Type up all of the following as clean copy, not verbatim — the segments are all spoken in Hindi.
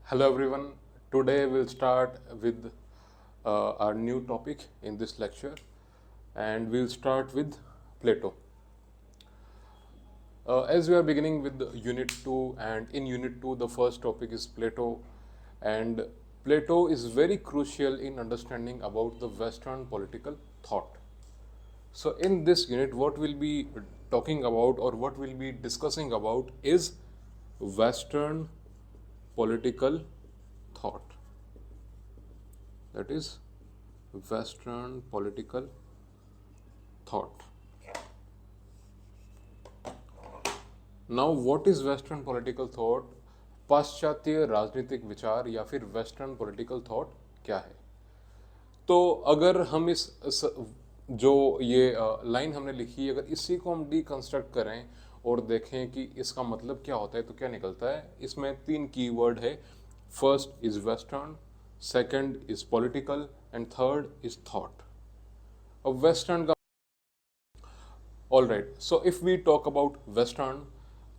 Hello everyone. Today we'll start with our new topic in this lecture, and we'll start with Plato. As we are beginning with Unit 2, and in Unit 2 the first topic is Plato, and Plato is very crucial in understanding about the Western political thought. So in this unit what we'll be talking about or what we'll be discussing about is Western political thought. That is Western political thought. Now what is Western political thought? पाश्चात्य राजनीतिक विचार या फिर वेस्टर्न पॉलिटिकल थॉट क्या है? तो अगर हम जो ये लाइन हमने लिखी, अगर इसी को हम डीकंस्ट्रक्ट करें और देखें कि इसका मतलब क्या होता है तो क्या निकलता है? इसमें 3 कीवर्ड है. First is western, second is political and third is thought. अब वेस्टर्न का all right. So if we talk about western,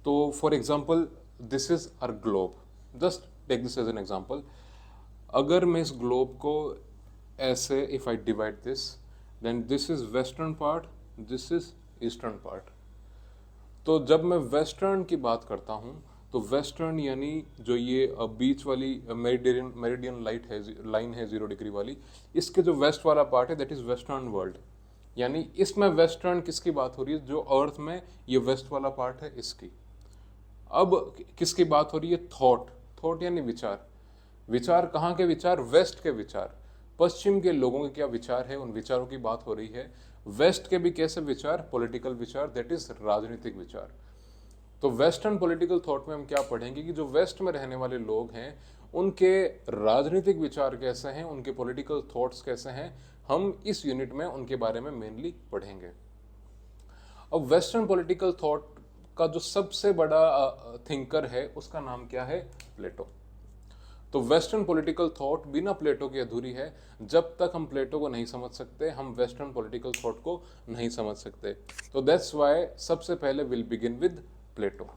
तो for example this is our globe. Just take this as an example. अगर मैं इस ग्लोब को ऐसे if I divide this, then this is western part, this is eastern part. तो जब मैं वेस्टर्न की बात करता हूँ तो वेस्टर्न यानी जो ये बीच वाली मेरिडियन लाइन है 0 डिग्री वाली, इसके जो वेस्ट वाला पार्ट है दैट इज वेस्टर्न वर्ल्ड. यानी इसमें वेस्टर्न किसकी बात हो रही है? जो अर्थ में ये वेस्ट वाला पार्ट है इसकी. अब किसकी बात हो रही है? थॉट. थॉट यानी विचार. विचार कहाँ के विचार? वेस्ट के विचार. पश्चिम के लोगों के क्या विचार है, उन विचारों की बात हो रही है. वेस्ट के भी कैसे विचार? पॉलिटिकल विचार, दैट इज राजनीतिक विचार. तो वेस्टर्न पॉलिटिकल थॉट में हम क्या पढ़ेंगे कि जो वेस्ट में रहने वाले लोग हैं उनके राजनीतिक विचार कैसे हैं, उनके पॉलिटिकल थॉट्स कैसे हैं, हम इस यूनिट में उनके बारे में मेनली पढ़ेंगे. अब वेस्टर्न पॉलिटिकल थॉट का जो सबसे बड़ा थिंकर है उसका नाम क्या है? प्लेटो. तो वेस्टर्न पॉलिटिकल थॉट बिना प्लेटो की अधूरी है. जब तक हम प्लेटो को नहीं समझ सकते हम वेस्टर्न पॉलिटिकल थॉट को नहीं समझ सकते. तो दैट्स व्हाई सबसे पहले विल बिगिन विद प्लेटो.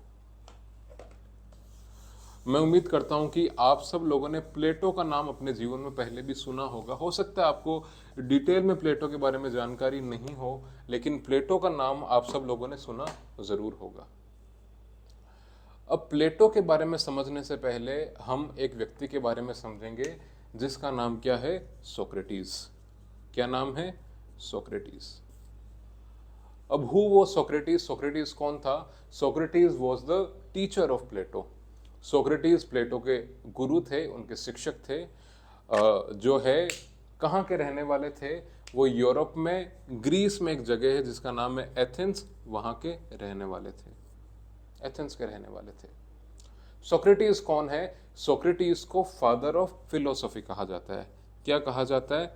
मैं उम्मीद करता हूं कि आप सब लोगों ने प्लेटो का नाम अपने जीवन में पहले भी सुना होगा. हो सकता है आपको डिटेल में प्लेटो के बारे में जानकारी नहीं हो, लेकिन प्लेटो का नाम आप सब लोगों ने सुना जरूर होगा. अब प्लेटो के बारे में समझने से पहले हम एक व्यक्ति के बारे में समझेंगे जिसका नाम क्या है? सोक्रेटिस. क्या नाम है? सोक्रेटिस. अब हु वो सोक्रेटिस? सोक्रेटिस कौन था? Socrates was the teacher of Plato. Socrates Plato के गुरु थे, उनके शिक्षक थे. जो है कहाँ के रहने वाले थे? वो यूरोप में ग्रीस में एक जगह है जिसका नाम है एथेंस, वहाँ के रहने वाले थे. एथेंस के रहने वाले थे. सोक्रेटिस कौन है? सोक्रेटिस को फादर ऑफ फिलोसॉफी कहा जाता है. क्या कहा जाता है?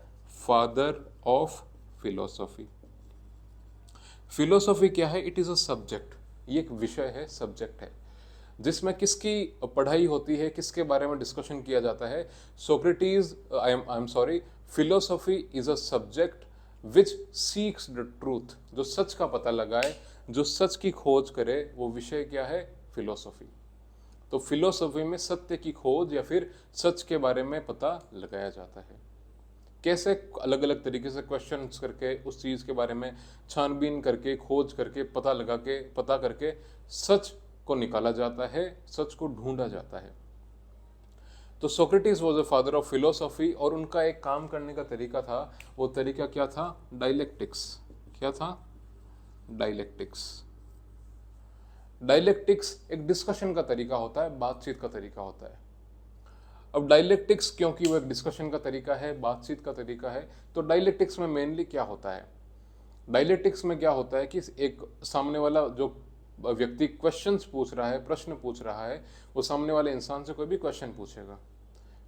Father of philosophy. फिलोसॉफी क्या है? It is a subject. ये एक विषय है, सब्जेक्ट है, जिसमें किसकी पढ़ाई होती है, किसके बारे में डिस्कशन किया जाता है? Socrates, I am sorry, philosophy is a subject which seeks the truth. जो सच का पता लगाए, जो सच की खोज करे, वो विषय क्या है? फिलोसॉफी. तो फिलोसॉफी में सत्य की खोज या फिर सच के बारे में पता लगाया जाता है. कैसे? अलग अलग तरीके से क्वेश्चंस करके, उस चीज के बारे में छानबीन करके, खोज करके, पता करके सच को निकाला जाता है, सच को ढूंढा जाता है. तो Socrates was a father of philosophy और उनका एक काम करने का तरीका था. वो तरीका क्या था? डायलेक्टिक्स. क्या था? डायलेक्टिक्स. डायलेक्टिक्स एक डिस्कशन का तरीका होता है, बातचीत का तरीका होता है. अब डायलेक्टिक्स क्योंकि वो एक डिस्कशन का तरीका है, बातचीत का तरीका है, तो डायलेक्टिक्स में मेनली क्या होता है? डायलेक्टिक्स में क्या होता है कि एक सामने वाला जो व्यक्ति क्वेश्चंस पूछ रहा है, प्रश्न पूछ रहा है, वो सामने वाले इंसान से कोई भी क्वेश्चन पूछेगा.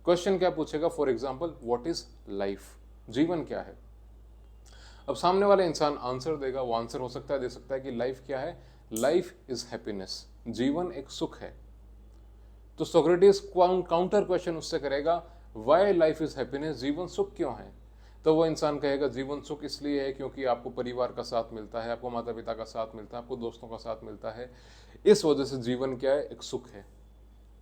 क्वेश्चन क्या पूछेगा? For example, what is life? जीवन क्या है? अब सामने वाला इंसान आंसर देगा. वो आंसर हो सकता है, दे सकता है कि लाइफ क्या है? Life is happiness. जीवन एक सुख है. तो सोक्रेटिस काउंटर क्वेश्चन उससे करेगा, वाई लाइफ इज हैप्पीनेस? जीवन सुख क्यों है? तो वो इंसान कहेगा जीवन सुख इसलिए है क्योंकि आपको परिवार का साथ मिलता है, आपको माता पिता का साथ मिलता है, आपको दोस्तों का साथ मिलता है, इस वजह से जीवन क्या है? एक सुख है.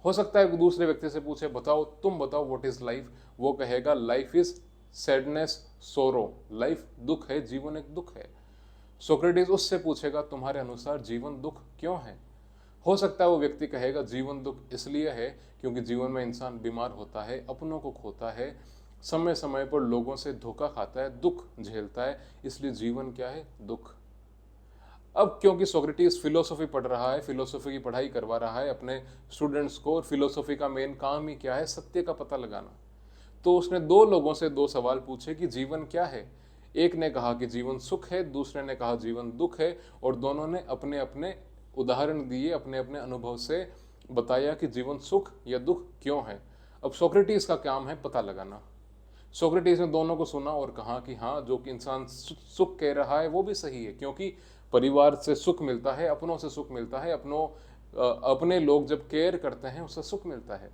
हो सकता है दूसरे व्यक्ति से पूछे बताओ, तुम बताओ व्हाट इज लाइफ, वो कहेगा लाइफ इज सैडनेस सोरो, लाइफ दुख है, जीवन एक दुख है। सोक्रेटिस उससे पूछेगा तुम्हारे अनुसार जीवन दुख क्यों है। हो सकता है वो व्यक्ति कहेगा जीवन दुख इसलिए है क्योंकि जीवन में इंसान बीमार होता है, अपनों को खोता है, समय समय पर लोगों से धोखा खाता है, दुख झेलता है, इसलिए जीवन क्या है, दुख। अब क्योंकि सोक्रेटिस फिलोसॉफी पढ़ रहा है, फिलोसॉफी की पढ़ाई करवा रहा है अपने स्टूडेंट्स को, और फिलोसॉफी का मेन काम ही क्या है, सत्य का पता लगाना। तो उसने दो लोगों से दो सवाल पूछे कि जीवन क्या है। एक ने कहा कि जीवन सुख है, दूसरे ने कहा जीवन दुख है, और दोनों ने अपने अपने उदाहरण दिए, अपने अपने अनुभव से बताया कि जीवन सुख या दुख क्यों है। अब सोक्रेटिस का काम है पता लगाना। सोक्रेटिस ने दोनों को सुना और कहा कि हाँ, जो कि इंसान सुख कह रहा है वो भी सही है, क्योंकि परिवार से सुख मिलता है, अपनों से सुख मिलता है, अपने लोग जब केयर करते हैं उससे सुख मिलता है।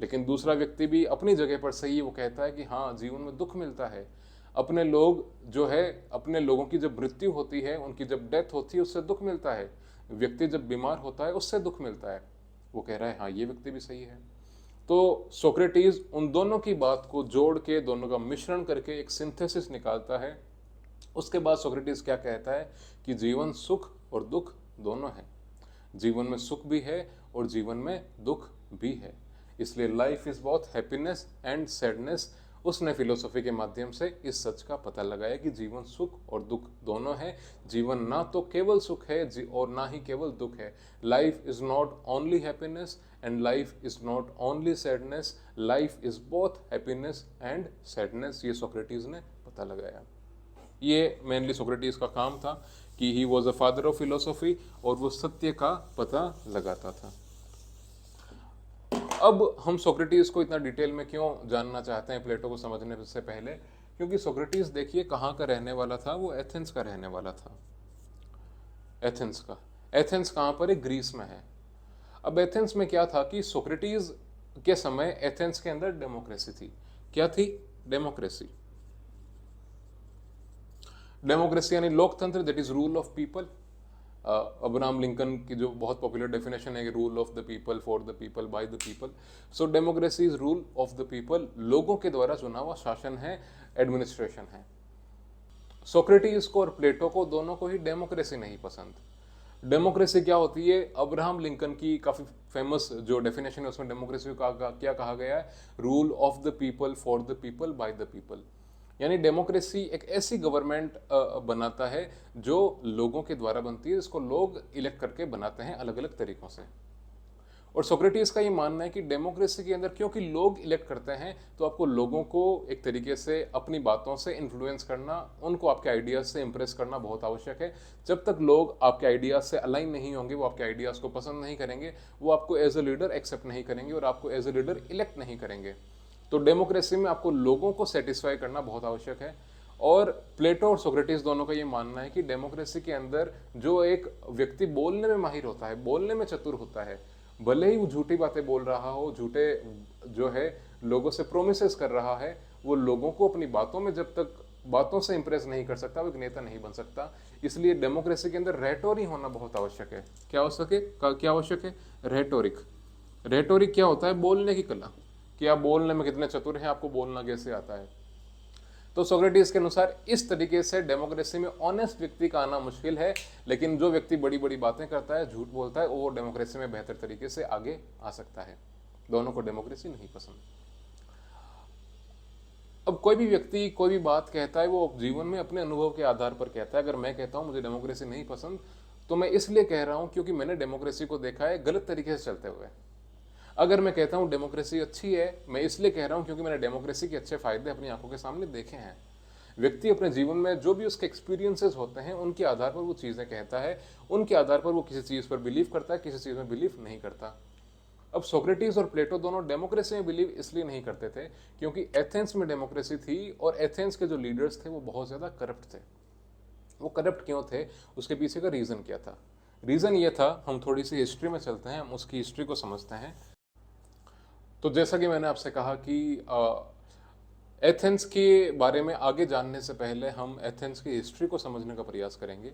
लेकिन दूसरा व्यक्ति भी अपनी जगह पर सही है, वो कहता है कि हाँ, जीवन में दुख मिलता है। अपने लोग जो है, अपने लोगों की जब मृत्यु होती है, उनकी जब डेथ होती है, उससे दुख मिलता है। व्यक्ति जब बीमार होता है उससे दुख मिलता है। वो कह रहा है हाँ, ये व्यक्ति भी सही है। तो सोक्रेटिस उन दोनों की बात को जोड़ के, दोनों का मिश्रण करके एक सिंथेसिस निकालता है। उसके बाद सोक्रेटिस क्या कहता है कि जीवन सुख और दुख दोनों है, जीवन में सुख भी है और जीवन में दुख भी है, इसलिए life is both happiness and sadness. उसने फिलोसॉफी के माध्यम से इस सच का पता लगाया कि जीवन सुख और दुख दोनों है। जीवन ना तो केवल सुख है और ना ही केवल दुख है। Life is not only happiness and life is not only sadness, life is both happiness and sadness. ये सोक्रेटिस ने पता लगाया। ये मेनली सोक्रेटिस का काम था कि he was a father of philosophy, और वो सत्य का पता लगाता था। अब हम सोक्रेटिस को इतना डिटेल में क्यों जानना चाहते हैं प्लेटो को समझने से पहले, क्योंकि सोक्रेटिस देखिए कहाँ का रहने वाला था, वो एथेंस का रहने वाला था। एथेंस का, एथेंस कहाँ पर है, ग्रीस में है। अब एथेंस में क्या था कि सोक्रेटिस के समय एथेंस के अंदर डेमोक्रेसी थी। क्या थी, डेमोक्रेसी। डेमोक्रेसी यानी लोकतंत्र, that is rule of people. Abraham Lincoln की जो बहुत पॉपुलर डेफिनेशन है, rule of the people, for the people, by the people. So democracy is rule of the people, लोगों के द्वारा चुना हुआ शासन है, एडमिनिस्ट्रेशन है। सोक्रेटिस को और प्लेटो को दोनों को ही डेमोक्रेसी नहीं पसंद। डेमोक्रेसी क्या होती है, अब्राहम लिंकन की काफी फेमस जो डेफिनेशन है उसमें डेमोक्रेसी का क्या कहा गया है, rule of the people, for the people, by the people. यानी डेमोक्रेसी एक ऐसी गवर्नमेंट बनाता है जो लोगों के द्वारा बनती है, जिसको लोग इलेक्ट करके बनाते हैं अलग अलग तरीकों से। और सोक्रेटिस का ये मानना है कि डेमोक्रेसी के अंदर क्योंकि लोग इलेक्ट करते हैं, तो आपको लोगों को एक तरीके से अपनी बातों से इन्फ्लुएंस करना, उनको आपके आइडियाज से इंप्रेस करना बहुत आवश्यक है। जब तक लोग आपके आइडियाज से अलाइन नहीं होंगे, वो आपके आइडियाज को पसंद नहीं करेंगे, वो आपको एज ए लीडर एक्सेप्ट नहीं करेंगे और आपको एज ए लीडर इलेक्ट नहीं करेंगे। तो डेमोक्रेसी में आपको लोगों को सेटिस्फाई करना बहुत आवश्यक है। और प्लेटो और सोक्रेटिस दोनों का ये मानना है कि डेमोक्रेसी के अंदर जो एक व्यक्ति बोलने में माहिर होता है, बोलने में चतुर होता है, भले ही वो झूठी बातें बोल रहा हो, झूठे जो है लोगों से प्रोमिसेस कर रहा है, वो लोगों को अपनी बातों में जब तक बातों से इंप्रेस नहीं कर सकता, वो एक नेता नहीं बन सकता। इसलिए डेमोक्रेसी के अंदर रेटोरिक होना बहुत आवश्यक है। क्या आवश्यक है, रेटोरिक। रेटोरिक क्या होता है, बोलने की कला, कि आप बोलने में कितने चतुर हैं, आपको बोलना कैसे आता है। तो सोक्रेटिस के अनुसार इस तरीके से डेमोक्रेसी में ऑनेस्ट व्यक्ति का आना मुश्किल है, लेकिन जो व्यक्ति बड़ी बड़ी बातें करता है, झूठ बोलता है, वो डेमोक्रेसी में बेहतर तरीके से आगे आ सकता है। दोनों को डेमोक्रेसी नहीं पसंद। अब कोई भी व्यक्ति कोई भी बात कहता है, वो जीवन में अपने अनुभव के आधार पर कहता है। अगर मैं कहता हूं मुझे डेमोक्रेसी नहीं पसंद, तो मैं इसलिए कह रहा हूं क्योंकि मैंने डेमोक्रेसी को देखा है गलत तरीके से चलते हुए। अगर मैं कहता हूं डेमोक्रेसी अच्छी है, मैं इसलिए कह रहा हूं क्योंकि मैंने डेमोक्रेसी के अच्छे फायदे अपनी आंखों के सामने देखे हैं। व्यक्ति अपने जीवन में जो भी उसके एक्सपीरियंसेस होते हैं, उनके आधार पर वो चीज़ें कहता है, उनके आधार पर वो किसी चीज़ पर बिलीव करता है, किसी चीज़ में बिलीव नहीं करता। अब सोक्रेटिस और प्लेटो दोनों डेमोक्रेसी में बिलीव इसलिए नहीं करते थे क्योंकि एथेंस में डेमोक्रेसी थी और एथेंस के जो लीडर्स थे वो बहुत ज़्यादा करप्ट थे। वो करप्ट क्यों थे, उसके पीछे का रीज़न क्या था? रीज़न ये था, हम थोड़ी सी हिस्ट्री में चलते हैं, हम उसकी हिस्ट्री को समझते हैं। तो जैसा कि मैंने आपसे कहा कि एथेंस के बारे में आगे जानने से पहले हम एथेंस की हिस्ट्री को समझने का प्रयास करेंगे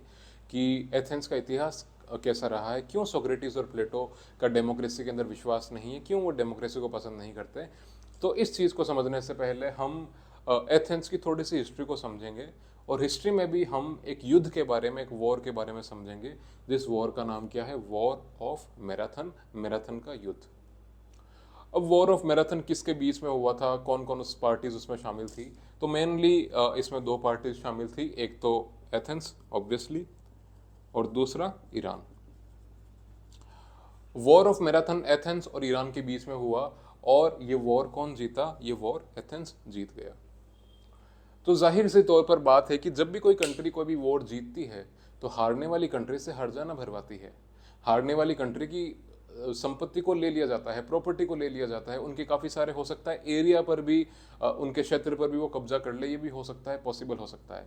कि एथेंस का इतिहास कैसा रहा है, क्यों सोक्रेटिस और प्लेटो का डेमोक्रेसी के अंदर विश्वास नहीं है, क्यों वो डेमोक्रेसी को पसंद नहीं करते। तो इस चीज़ को समझने से पहले हम एथेंस की थोड़ी सी हिस्ट्री को समझेंगे, और हिस्ट्री में भी हम एक युद्ध के बारे में, एक वॉर के बारे में समझेंगे, जिस वॉर का नाम क्या है, वॉर ऑफ मैराथन, मैराथन का युद्ध। अब वॉर ऑफ मैराथन किसके बीच में हुआ था, कौन कौन उस पार्टीज उसमें शामिल थी, तो मेनली इसमें दो पार्टीज शामिल थी, एक तो एथेंस ऑब्वियसली, और दूसरा Iran. War of marathon Athens और ईरान के बीच में हुआ, और ये वॉर कौन जीता, ये वॉर एथेंस जीत गया। तो जाहिर से तौर पर बात है कि जब भी कोई कंट्री कोई भी वॉर जीतती है तो हारने वाली कंट्री से हर्जाना भरवाती है। हारने वाली कंट्री की संपत्ति को ले लिया जाता है, प्रॉपर्टी को ले लिया जाता है, उनके काफ़ी सारे हो सकता है एरिया पर भी, उनके क्षेत्र पर भी वो कब्जा कर ले, ये भी हो सकता है, पॉसिबल हो सकता है।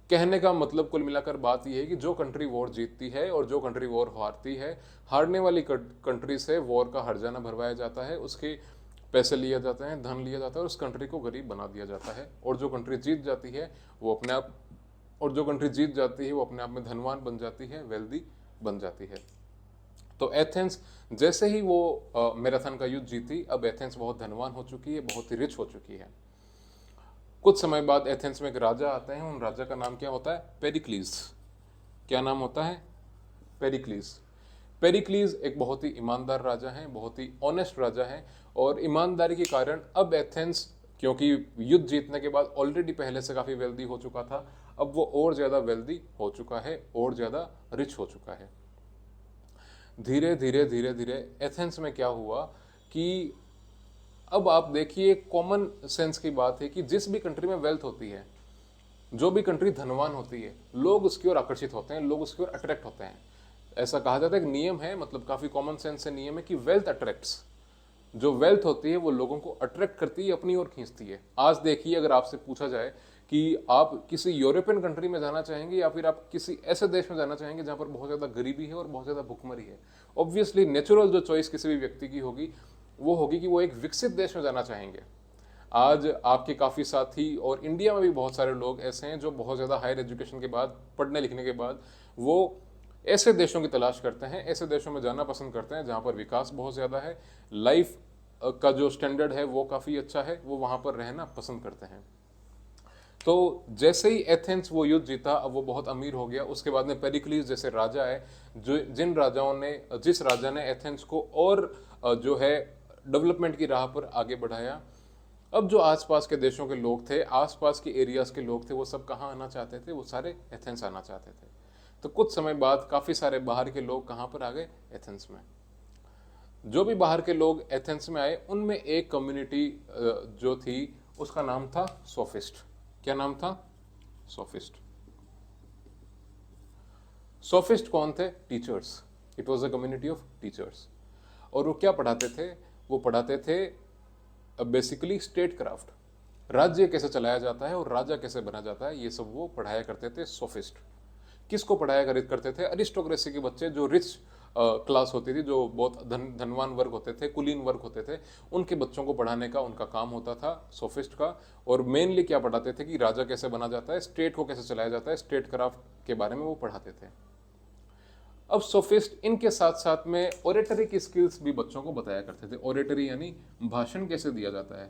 कहने का मतलब कुल मिलाकर बात यह है कि जो कंट्री वॉर जीतती है और जो कंट्री वॉर हारती है, हारने वाली कंट्री से वॉर का हर्जाना भरवाया जाता है, उसके पैसे लिए जाते हैं, धन लिया जाता है, और उस कंट्री को गरीब बना दिया जाता है। और जो कंट्री जीत जाती है वो अपने आप में धनवान बन जाती है, वेल्दी बन जाती है। तो एथेंस जैसे ही वो मैराथन का युद्ध जीती, अब एथेंस बहुत धनवान हो चुकी है, बहुत ही रिच हो चुकी है। कुछ समय बाद एथेंस में एक राजा आते हैं, उन राजा का नाम क्या होता है, पेरिक्लीज। क्या नाम होता है, पेरिक्लीज। पेरिक्लीज एक बहुत ही ईमानदार राजा हैं, बहुत ही ऑनेस्ट राजा हैं, और ईमानदारी के कारण अब एथेंस, क्योंकि युद्ध जीतने के बाद ऑलरेडी पहले से काफ़ी वेल्दी हो चुका था, अब वो और ज़्यादा वेल्दी हो चुका है, और ज़्यादा रिच हो चुका है। धीरे धीरे धीरे धीरे एथेंस में क्या हुआ कि अब आप देखिए, कॉमन सेंस की बात है कि जिस भी कंट्री में वेल्थ होती है, जो भी कंट्री धनवान होती है, लोग उसकी ओर आकर्षित होते हैं, लोग उसकी ओर अट्रैक्ट होते हैं। ऐसा कहा जाता है, एक नियम है, मतलब काफ़ी कॉमन सेंस से नियम है कि वेल्थ अट्रैक्ट्स। जो वेल्थ होती है वो लोगों को अट्रैक्ट करती है, अपनी ओर खींचती है। आज देखिए, अगर आपसे पूछा जाए कि आप किसी यूरोपियन कंट्री में जाना चाहेंगे या फिर आप किसी ऐसे देश में जाना चाहेंगे जहाँ पर बहुत ज़्यादा गरीबी है और बहुत ज़्यादा भुखमरी है, ऑब्वियसली नेचुरल जो चॉइस किसी भी व्यक्ति की होगी वो होगी कि वो एक विकसित देश में जाना चाहेंगे। आज आपके काफ़ी साथी और इंडिया में भी बहुत सारे लोग ऐसे हैं जो बहुत ज़्यादा हायर एजुकेशन के बाद, पढ़ने लिखने के बाद, वो ऐसे देशों की तलाश करते हैं, ऐसे देशों में जाना पसंद करते हैं जहाँ पर विकास बहुत ज़्यादा है, लाइफ का जो स्टैंडर्ड है वो काफ़ी अच्छा है, वो वहाँ पर रहना पसंद करते हैं। तो जैसे ही एथेंस वो युद्ध जीता, अब वो बहुत अमीर हो गया। उसके बाद में पेरिक्लीस जैसे राजा है, जिस राजा ने एथेंस को और जो है डेवलपमेंट की राह पर आगे बढ़ाया। अब जो आसपास के देशों के लोग थे, आसपास के एरियाज के लोग थे, वो सब कहाँ आना चाहते थे, वो सारे एथेंस आना चाहते थे। तो कुछ समय बाद काफ़ी सारे बाहर के लोग कहाँ पर आ गए, एथेंस में। जो भी बाहर के लोग एथेंस में आए, उनमें एक कम्युनिटी जो थी उसका नाम था सोफिस्ट। क्या नाम था, सोफिस्ट। सोफिस्ट कौन थे, teachers. It was a community of teachers. और वो क्या पढ़ाते थे, वो पढ़ाते थे बेसिकली स्टेट क्राफ्ट, राज्य कैसे चलाया जाता है और राजा कैसे बना जाता है, ये सब वो पढ़ाया करते थे सोफिस्ट। किसको पढ़ाया करते थे, अरिस्टोक्रेसी के बच्चे, जो रिच क्लास होती थी, जो बहुत धनवान वर्ग होते थे, कुलीन वर्ग होते थे, उनके बच्चों को पढ़ाने का उनका काम होता था सोफिस्ट का। और मेनली क्या पढ़ाते थे कि राजा कैसे बना जाता है, स्टेट को कैसे चलाया जाता है, स्टेट क्राफ्ट के बारे में वो पढ़ाते थे। अब सोफिस्ट इनके साथ साथ में ओरेटरी की स्किल्स भी बच्चों को बताया करते थे। ओरेटरी यानी भाषण कैसे दिया जाता है,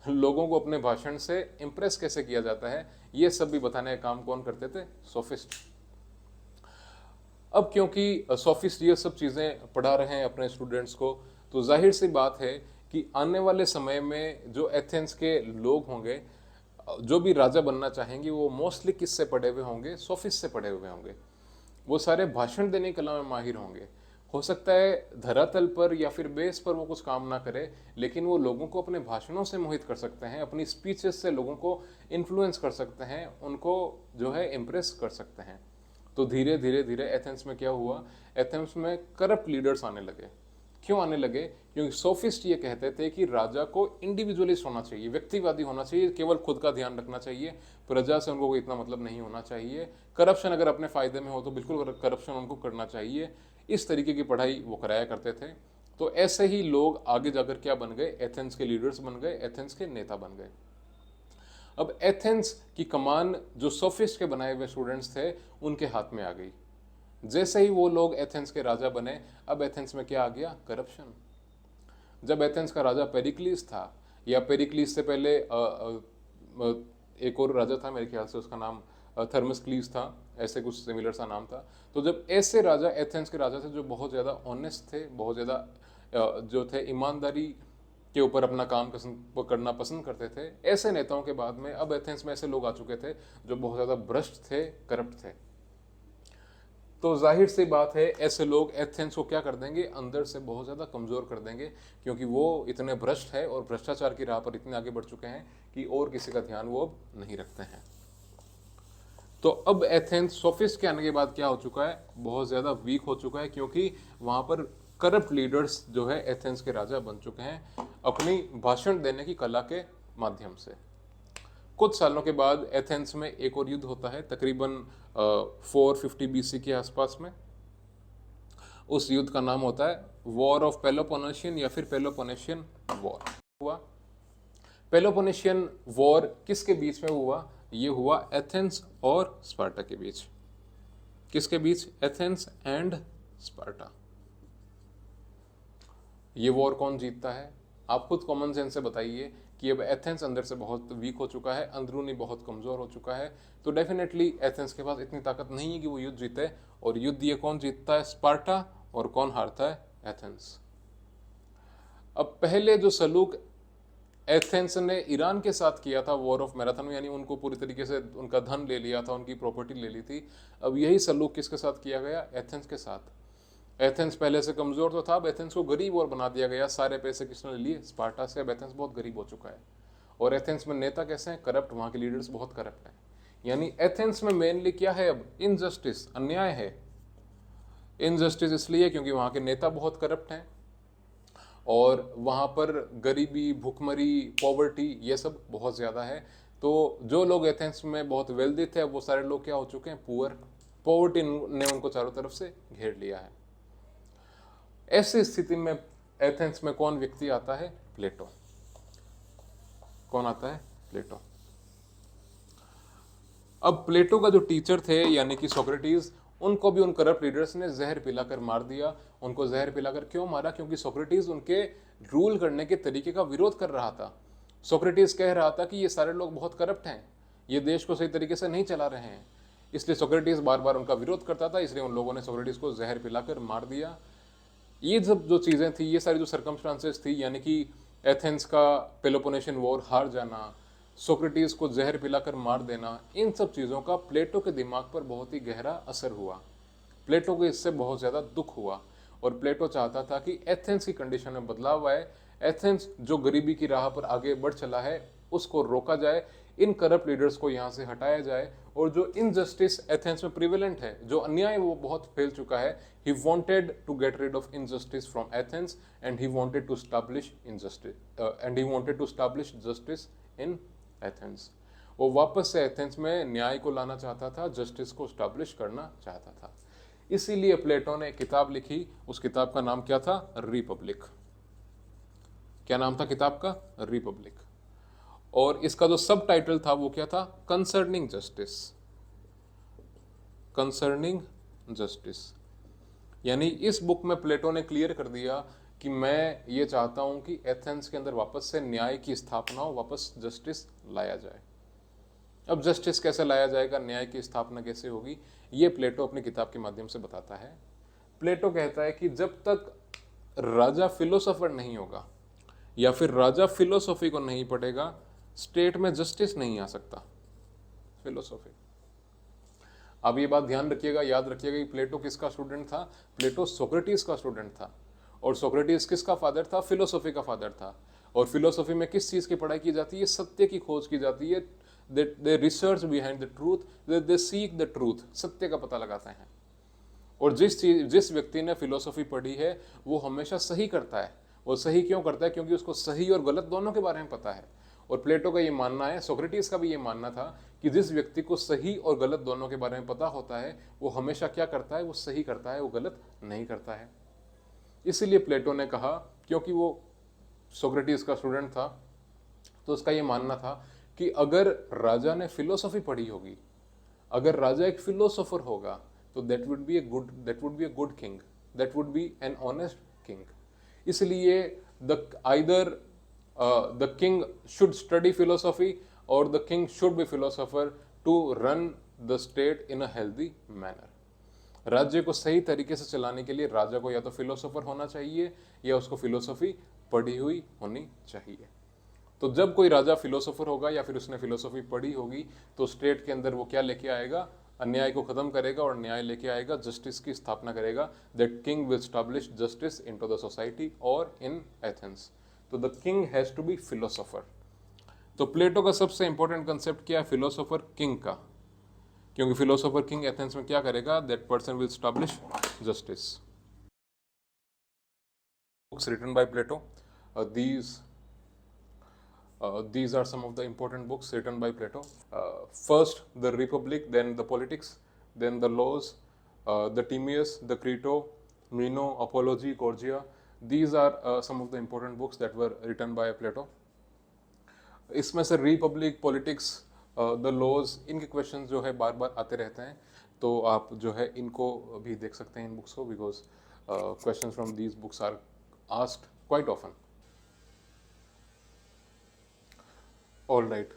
लोगों को अपने भाषण से इंप्रेस कैसे किया जाता है, ये सब भी बताने का काम कौन करते थे, सोफिस्ट। अब क्योंकि सोफिस्ट ये सब चीज़ें पढ़ा रहे हैं अपने स्टूडेंट्स को, तो जाहिर सी बात है कि आने वाले समय में जो एथेंस के लोग होंगे, जो भी राजा बनना चाहेंगे, वो मोस्टली किससे पढ़े हुए होंगे, सोफिस्ट से पढ़े हुए होंगे। वो सारे भाषण देने की कला में माहिर होंगे। हो सकता है धरातल पर या फिर बेस पर वो कुछ काम ना करे, लेकिन वो लोगों को अपने भाषणों से मोहित कर सकते हैं, अपनी स्पीचेस से लोगों को इन्फ्लुएंस कर सकते हैं, उनको जो है इम्प्रेस कर सकते हैं। तो धीरे धीरे धीरे एथेंस में क्या हुआ, एथेंस में करप्ट लीडर्स आने लगे। क्यों आने लगे, क्योंकि सोफिस्ट ये कहते थे कि राजा को इंडिविजुअलिस्ट होना चाहिए, व्यक्तिवादी होना चाहिए, केवल खुद का ध्यान रखना चाहिए, प्रजा से उनको कोई इतना मतलब नहीं होना चाहिए, करप्शन अगर अपने फायदे में हो तो बिल्कुल करप्शन उनको करना चाहिए। इस तरीके की पढ़ाई वो कराया करते थे। तो ऐसे ही लोग आगे जाकर क्या बन गए, एथेंस के लीडर्स बन गए, एथेंस के नेता बन गए। अब एथेंस की कमान जो सोफिस्ट के बनाए हुए स्टूडेंट्स थे उनके हाथ में आ गई। जैसे ही वो लोग एथेंस के राजा बने, अब एथेंस में क्या आ गया? करप्शन। जब एथेंस का राजा पेरिक्लीस था, या पेरिक्लीस से पहले एक और राजा था, मेरे ख्याल से उसका नाम थर्मस्क्लीस था, ऐसे कुछ सिमिलर सा नाम था। तो जब ऐसे राजा एथेंस के राजा थे जो बहुत ज़्यादा ऑनेस्ट थे, बहुत ज़्यादा जो थे ईमानदारी के ऊपर अपना काम करना पसंद करते थे, ऐसे नेताओं के बाद में अब एथेंस में ऐसे लोग आ चुके थे जो बहुत ज़्यादा भ्रष्ट थे, करप्ट थे। तो जाहिर सी बात है ऐसे लोग एथेंस को क्या कर देंगे? अंदर से बहुत ज़्यादा कमज़ोर कर देंगे, क्योंकि वो इतने भ्रष्ट है और भ्रष्टाचार की राह पर इतने आगे बढ़ चुके हैं कि और किसी का ध्यान वो अब नहीं रखते हैं। तो अब एथेंस सोफिस्ट के आने के बाद क्या हो चुका है? बहुत ज़्यादा वीक हो चुका है, क्योंकि वहाँ पर करप्ट लीडर्स जो है एथेंस के राजा बन चुके हैं अपनी भाषण देने की कला के माध्यम से। कुछ सालों के बाद एथेंस में एक और युद्ध होता है, तकरीबन 450 BC के आसपास में। उस युद्ध का नाम होता है वॉर ऑफ पेलोपोनेशियन या फिर पेलोपोनेशियन वॉर हुआ। पेलोपोनेशियन वॉर किसके बीच में हुआ? ये हुआ एथेंस और स्पार्टा के बीच। किसके बीच? Athens and Sparta. ये वॉर कौन जीतता है? आप खुद कॉमन सेंस से बताइए कि अब एथेंस अंदर से बहुत वीक हो चुका है, अंदरूनी बहुत कमज़ोर हो चुका है, तो डेफिनेटली एथेंस के पास इतनी ताकत नहीं है कि वो युद्ध जीते। और युद्ध ये कौन जीतता है? स्पार्टा। और कौन हारता है? एथेंस। अब पहले जो सलूक एथेंस ने ईरान के साथ किया था वॉर ऑफ मैराथन में, यानी उनको पूरी तरीके से उनका धन ले लिया था, उनकी प्रॉपर्टी ले ली थी, अब यही सलूक किसके साथ किया गया? एथेंस के साथ। एथेंस पहले से कमज़ोर तो था, अब एथेंस को गरीब और बना दिया गया। सारे पैसे किसने ले लिए? स्पार्टा से। अब एथेंस बहुत गरीब हो चुका है। और एथेंस में नेता कैसे हैं? करप्ट। वहाँ के लीडर्स बहुत करप्ट हैं। यानी एथेंस में मेनली क्या है अब? इनजस्टिस, अन्याय है। इनजस्टिस इसलिए क्योंकि वहाँ के नेता बहुत करप्ट हैं और वहाँ पर गरीबी, भुखमरी, पॉवर्टी ये सब बहुत ज़्यादा है। तो जो लोग एथेंस में बहुत वेल्दी थे, अब वो सारे लोग क्या हो चुके हैं? पुअर। पॉवर्टी ने उनको चारों तरफ से घेर लिया है। ऐसी स्थिति में एथेंस में कौन व्यक्ति आता है? प्लेटो। कौन आता है? प्लेटो। अब प्लेटो का जो टीचर थे यानी कि सोक्रेटिस, उनको भी उन करप्ट लीडर्स ने जहर पिलाकर मार दिया। उनको जहर पिलाकर क्यों मारा? क्योंकि सोक्रेटिस उनके रूल करने के तरीके का विरोध कर रहा था। सोक्रेटिस कह रहा था कि ये सारे लोग बहुत करप्ट हैं, ये देश को सही तरीके से नहीं चला रहे हैं। इसलिए सोक्रेटिस बार बार उनका विरोध करता था, इसलिए उन लोगों ने सोक्रेटिस को जहर पिलाकर मार दिया। ये सब जो चीज़ें थी, ये सारी जो सर्कमस्टांसेस थी, यानी कि एथेंस का पेलोपोनेशियन वॉर हार जाना, सोक्रेटिस को जहर पिलाकर मार देना, इन सब चीज़ों का प्लेटो के दिमाग पर बहुत ही गहरा असर हुआ। प्लेटो को इससे बहुत ज़्यादा दुख हुआ और प्लेटो चाहता था कि एथेंस की कंडीशन में बदलाव आए। एथेंस जो गरीबी की राह पर आगे बढ़ चला है उसको रोका जाए, इन करप्ट लीडर्स को यहाँ से हटाया जाए, और जो इनजस्टिस एथेंस में प्रिवेलेंट है, जो अन्याय वो बहुत फैल चुका है, he wanted to get rid of injustice from Athens and he wanted to establish justice in Athens. वो वापस से एथेंस में न्याय को लाना चाहता था, जस्टिस को एस्टैब्लिश करना चाहता था। इसीलिए प्लेटो ने किताब लिखी। उस किताब का नाम क्या था? रिपब्लिक। क्या नाम था किताब का? रिपब्लिक। और इसका जो सब टाइटल था वो क्या था? Concerning justice. Concerning justice. यानी इस बुक में प्लेटो ने क्लियर कर दिया कि मैं ये चाहता हूं कि एथेंस के अंदर वापस से न्याय की स्थापना हो, वापस जस्टिस लाया जाए। अब जस्टिस कैसे लाया जाएगा, न्याय की स्थापना कैसे होगी, ये प्लेटो अपनी किताब के माध्यम से बताता है। प्लेटो कहता है कि जब तक राजा फिलोसोफर नहीं होगा या फिर राजा फिलोसॉफी को नहीं पढ़ेगा, स्टेट में जस्टिस नहीं आ सकता। फिलोसॉफी। अब ये बात ध्यान रखिएगा, याद रखिएगा कि प्लेटो किसका स्टूडेंट था? प्लेटो सोक्रेटिस का स्टूडेंट था। और सोक्रेटिस किसका फादर था? फिलोसॉफी का फादर था। और फिलोसॉफी में किस चीज़ की पढ़ाई की जाती है? सत्य की खोज की जाती है। They research behind the truth, they seek the truth, सत्य का पता लगाते हैं। और जिस व्यक्ति ने फिलोसॉफी पढ़ी है वो हमेशा सही करता है। वो सही क्यों करता है? क्योंकि उसको सही और गलत दोनों के बारे में पता है। और प्लेटो का ये मानना है, सोक्रेटिस का भी ये मानना था कि जिस व्यक्ति को सही और गलत दोनों के बारे में पता होता है वो हमेशा क्या करता है? वो सही करता है, वो गलत नहीं करता है। इसीलिए प्लेटो ने कहा, क्योंकि वो सोक्रेटिस का स्टूडेंट था, तो उसका ये मानना था कि अगर राजा ने फिलोसॉफी पढ़ी होगी, अगर राजा एक फिलोसोफर होगा, तो that would be a good king, that would be an honest king. इसलिए the either the king should study philosophy or the king should be philosopher to run the state in a healthy manner. राज्य को सही तरीके से चलाने के लिए राजा को या तो फिलोसोफर होना चाहिए या उसको फिलोसॉफी पढ़ी हुई होनी चाहिए। तो जब कोई राजा फिलोसोफर होगा या फिर उसने फिलोसॉफी पढ़ी होगी तो स्टेट के अंदर वो क्या लेके आएगा, अन्याय को खत्म करेगा और न्याय लेके आएगा, जस्टिस की स्थापना करेगा। That king will establish justice into the society और इन एथेंस। तो the king has to be philosopher. तो प्लेटो का सबसे इंपॉर्टेंट कंसेप्ट क्या है, फिलोसोफर किंग का, क्योंकि फिलोसोफर किंग एथेंस में क्या करेगा, that person will establish justice. Books written by Plato, these are some of the important books written by Plato. First, the Republic, then the Politics, then the Laws, the Timaeus, the Crito, Meno, Apology, Gorgia. These are some of the important books that were written by Plato. इसमें से रिपब्लिक, पॉलिटिक्स, द लॉज, इनके क्वेश्चंस जो है बार बार आते रहते हैं, तो आप जो है इनको भी देख सकते हैं इन बुक्स को, because questions from these books are asked quite often. All right,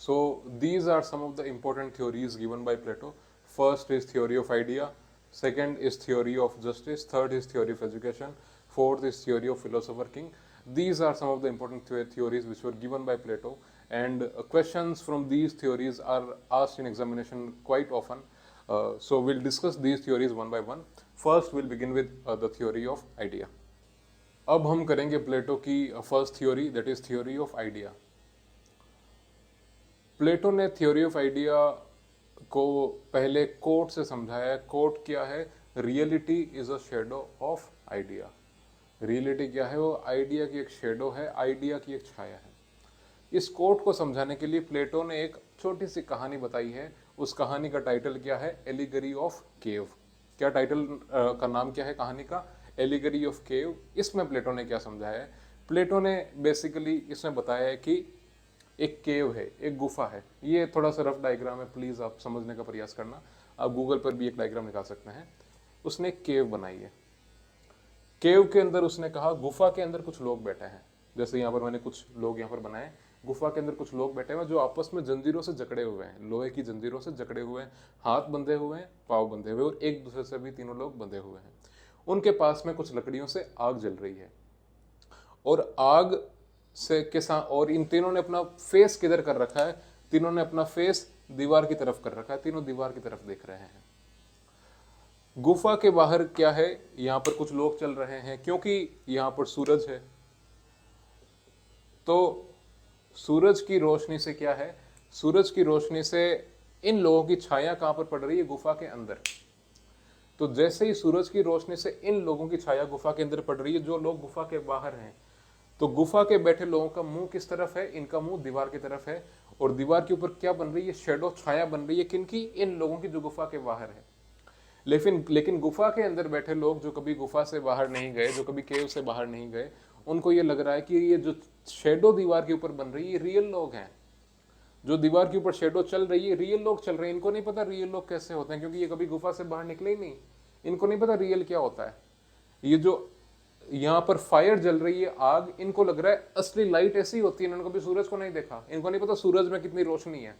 so these are some of the important theories given by Plato. First is theory of idea, second is theory of justice, third is theory of education, fourth is theory of philosopher king. These are some of the important theories which were given by Plato, and questions from these theories are asked in examination quite often. So we'll discuss these theories one by one. First we'll begin with the theory of idea. अब हम करेंगे प्लेटो की first theory, that is theory of idea. Plato ने थ्योरी ऑफ आइडिया को पहले कोट से समझाया। कोट क्या है, reality is a shadow of idea. Reality क्या है, वो आइडिया की एक शेडो है, आइडिया की एक छाया है। इस कोट को समझाने के लिए प्लेटो ने एक छोटी सी कहानी बताई है। उस कहानी का टाइटल क्या है, एलिगरी ऑफ केव। क्या टाइटल का नाम क्या है कहानी का, एलिगरी ऑफ केव। इसमें प्लेटो ने क्या समझाया है, प्लेटो ने बेसिकली इसमें बताया है कि एक केव है, एक गुफा है। ये थोड़ा सा रफ डायग्राम है, प्लीज आप समझने का प्रयास करना। आप गूगल पर भी एक डायग्राम निकाल सकते हैं। उसने एक केव बनाई है। केव के अंदर उसने कहा गुफा के अंदर कुछ लोग बैठे हैं, जैसे यहाँ पर मैंने कुछ लोग यहाँ पर बनाए। गुफा के अंदर कुछ लोग बैठे हुए हैं जो आपस में जंजीरों से जकड़े हुए हैं, लोहे की जंजीरों से जकड़े हुए हैं, हाथ बंधे हुए हैं, पाँव बंधे हुए, और एक दूसरे से भी तीनों लोग बंधे हुए हैं। उनके पास में कुछ लकड़ियों से आग जल रही है, और आग से के साथ, और इन तीनों ने अपना फेस किधर कर रखा है, तीनों ने अपना फेस दीवार की तरफ कर रखा है, तीनों दीवार की तरफ देख रहे हैं। गुफा के बाहर क्या है, यहाँ पर कुछ लोग चल रहे हैं, क्योंकि यहाँ पर सूरज है। तो सूरज की रोशनी से क्या है, सूरज की रोशनी से इन लोगों की छाया कहां पर पड़ रही है, गुफा के अंदर। तो जैसे ही सूरज की रोशनी से इन लोगों की छाया गुफा के अंदर पड़ रही है, जो लोग गुफा के बाहर हैं, तो गुफा के बैठे लोगों का मुंह किस तरफ है, इनका मुंह दीवार की तरफ है, और दीवार के ऊपर क्या बन रही है, शेडो, छाया बन रही है, किनकी, इन लोगों की जो गुफा के बाहर है। लेकिन गुफा के अंदर बैठे लोग जो कभी गुफा से बाहर नहीं गए, जो कभी केव से बाहर नहीं गए, उनको ये लग रहा है कि ये जो शेडो दीवार के ऊपर बन रही है, ये रियल लोग हैं। जो दीवार के ऊपर शेडो चल रही है, रियल लोग चल रहे हैं। इनको नहीं पता रियल लोग कैसे होते हैं, क्योंकि ये कभी गुफा से बाहर निकले ही नहीं। इनको नहीं पता रियल क्या होता है। ये जो यहाँ पर फायर जल रही है, आग, इनको लग रहा है असली लाइट ऐसी होती है। इन्होंने कभी सूरज को नहीं देखा, इनको नहीं पता सूरज में कितनी रोशनी है,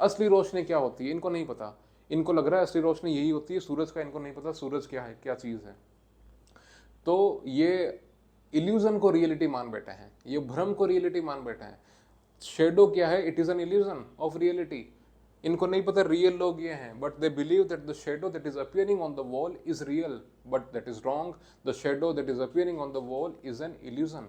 असली रोशनी क्या होती है, इनको नहीं पता। इनको लग रहा है असली रोशनी यही होती है, सूरज का इनको नहीं पता सूरज क्या है, क्या चीज है। तो ये इल्यूजन को रियलिटी मान बैठे हैं, ये भ्रम को रियलिटी मान बैठे हैं। शेडो क्या है, it is an illusion of reality. इनको नहीं पता रियल लोग ये हैं, but they believe that the shadow that is appearing on the wall is real, but that is wrong. The shadow that is appearing on the wall is an illusion.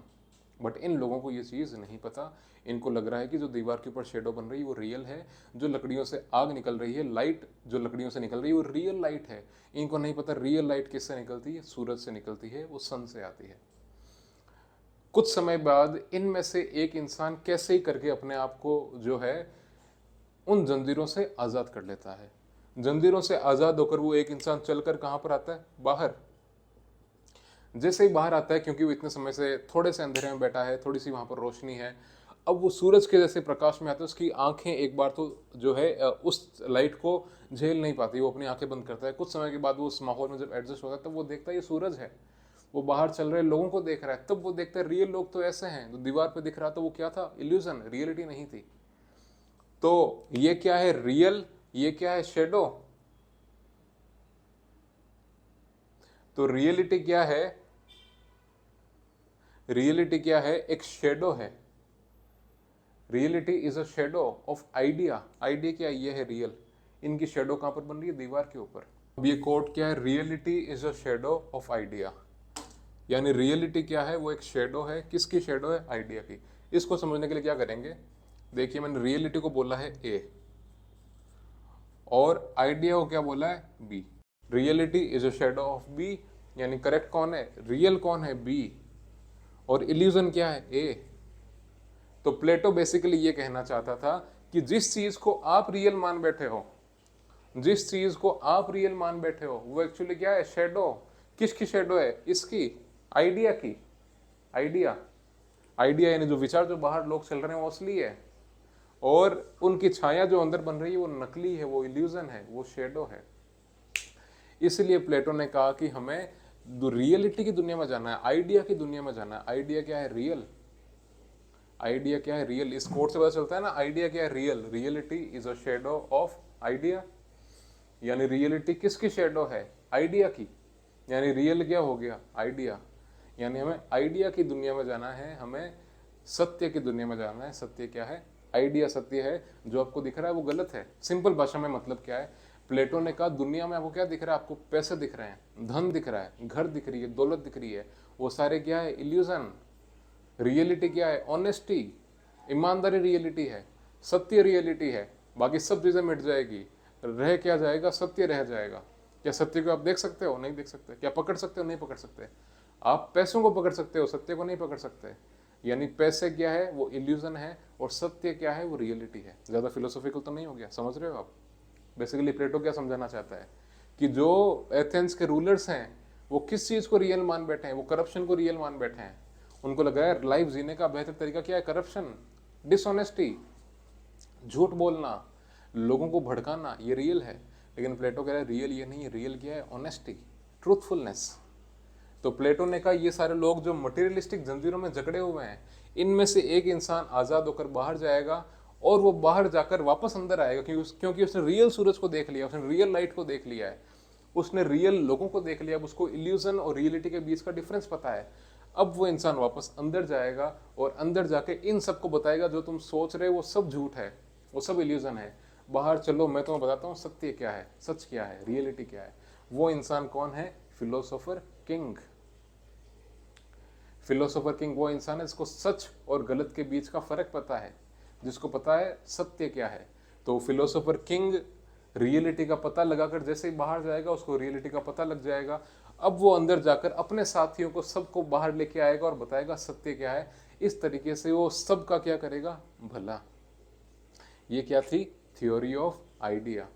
But in लोगों को ये चीज नहीं पता। इनको लग रहा है कि जो दीवार के ऊपर शेडो बन रही है वो रियल है, जो लकड़ियों से आग निकल रही है, लाइट जो लकड़ियों से निकल रही है वो रियल लाइट है। इनको नहीं पता रियल लाइट किससे निकलती है, सूरज से निकलती है, वो सन से आती है। कुछ समय बाद इनमें से एक इंसान कैसे ही करके अपने आप को जो है उन जंजीरों से आजाद कर लेता है। जंजीरों से आजाद होकर वो एक इंसान चलकर कहां पर आता है, बाहर। जैसे ही बाहर आता है, क्योंकि वो इतने समय से थोड़े से अंधेरे में बैठा है, थोड़ी सी वहां पर रोशनी है, अब वो सूरज के जैसे प्रकाश में आता है, उसकी आंखें एक बार तो जो है उस लाइट को झेल नहीं पाती, वो अपनी आंखें बंद करता है। कुछ समय के बाद वो उस माहौल में जब एडजस्ट होता है तब वो देखता है ये सूरज है, वो बाहर चल रहे लोगों को देख रहा है, तब वो देखता है रियल लोग तो ऐसे हैं। तो दीवार पे दिख रहा था वो क्या था, इल्यूजन, रियलिटी नहीं थी। तो ये क्या है, रियल, ये क्या है, शेडो। तो रियलिटी क्या है, रियलिटी क्या है, एक शेडो है। Reality is a shadow of idea. Idea क्या है, ये है रियल। इनकी शेडो कहां पर बन रही है, दीवार के ऊपर। अब ये कोट क्या है, reality is a shadow of idea. यानी रियलिटी क्या है, वो एक शेडो है। किसकी शेडो है, आइडिया की। इसको समझने के लिए क्या करेंगे, देखिए मैंने रियलिटी को बोला है ए और आइडिया को क्या बोला है, B. Reality is a shadow of B, यानी करेक्ट कौन है, रियल कौन है, बी, और इल्यूजन क्या है, ए। तो प्लेटो बेसिकली ये कहना चाहता था कि जिस चीज को आप रियल मान बैठे हो, जिस चीज को आप रियल मान बैठे हो, वो एक्चुअली क्या है, शेडो। किसकी शेडो है, इसकी, आइडिया की। आइडिया, आइडिया यानी जो विचार जो बाहर लोग चल रहे हैं वो असली है, और उनकी छाया जो अंदर बन रही है वो नकली है, वो इल्यूजन है, वो शेडो है। इसलिए प्लेटो ने कहा कि हमें रियलिटी की दुनिया में जाना है, आइडिया की दुनिया में जाना है। आइडिया क्या है, रियल। आइडिया क्या है, रियल। इस कोट से पता चलता है ना, आइडिया क्या है, real. Reality is a shadow of idea, यानी रियलिटी किसकी शेडो है, आइडिया की। यानी रियल क्या हो गया, आइडिया। यानी हमें आइडिया की दुनिया में जाना है, हमें सत्य की दुनिया में जाना है। सत्य क्या है, आइडिया सत्य है। जो आपको दिख रहा है वो गलत है। सिंपल भाषा में मतलब क्या है, प्लेटो ने कहा दुनिया में आपको क्या दिख रहा है, आपको पैसे दिख रहे हैं, धन दिख रहा है, घर दिख रही है, दौलत दिख रही है, वो सारे क्या है, इल्यूजन। रियलिटी क्या है, ऑनेस्टी, ईमानदारी रियलिटी है, सत्य रियलिटी है। बाकी सब चीजें मिट जाएगी, रह क्या जाएगा, सत्य रह जाएगा। क्या सत्य को आप देख सकते हो, नहीं देख सकते। क्या पकड़ सकते हो, नहीं पकड़ सकते। आप पैसों को पकड़ सकते हो, सत्य को नहीं पकड़ सकते। यानी पैसे क्या है, वो इल्यूजन है, और सत्य क्या है, वो रियलिटी है। ज्यादा फिलोसॉफिकल तो नहीं हो गया, समझ रहे हो आप। बेसिकली प्लेटो क्या समझाना चाहता है कि जो एथेंस के रूलर्स हैं वो किस चीज को रियल मान बैठे हैं, वो करप्शन को रियल मान बैठे हैं। उनको लगा है लाइफ जीने का बेहतर तरीका क्या है, करप्शन, डिसऑनेस्टी, झूठ बोलना, लोगों को भड़काना, ये रियल है। लेकिन प्लेटो कह रहा है रियल ये नहीं है, रियल क्या है, ऑनेस्टी, ट्रूथफुलनेस। तो प्लेटो ने कहा ये सारे लोग जो मटेरियलिस्टिक जंजीरों में जकड़े हुए हैं, इनमें से एक इंसान आजाद होकर बाहर जाएगा, और वो बाहर जाकर वापस अंदर आएगा, क्योंकि उसने रियल सूरज को देख लिया, उसने रियल लाइट को देख लिया है, उसने रियल लोगों को देख लिया, उसको इल्यूजन और रियलिटी के बीच का डिफरेंस पता है। अब वो इंसान वापस अंदर जाएगा और अंदर जाके इन सबको बताएगा जो तुम सोच रहे हो वो सब झूठ है, वो सब इल्यूजन है। बाहर चलो, मैं तुम्हें बताता हूँ सत्य क्या है, सच क्या है, रियलिटी क्या है। वो इंसान कौन है, फिलोसोफर किंग। फिलोसोफर किंग वो इंसान है जिसको सच और गलत के बीच का फर्क पता है, जिसको पता है सत्य क्या है। तो फिलोसोफर किंग रियलिटी का पता लगाकर जैसे ही बाहर जाएगा, उसको रियलिटी का पता लग जाएगा। अब वो अंदर जाकर अपने साथियों को सबको बाहर लेके आएगा और बताएगा सत्य क्या है। इस तरीके से वो सबका क्या करेगा, भला। ये क्या थी, theory of idea.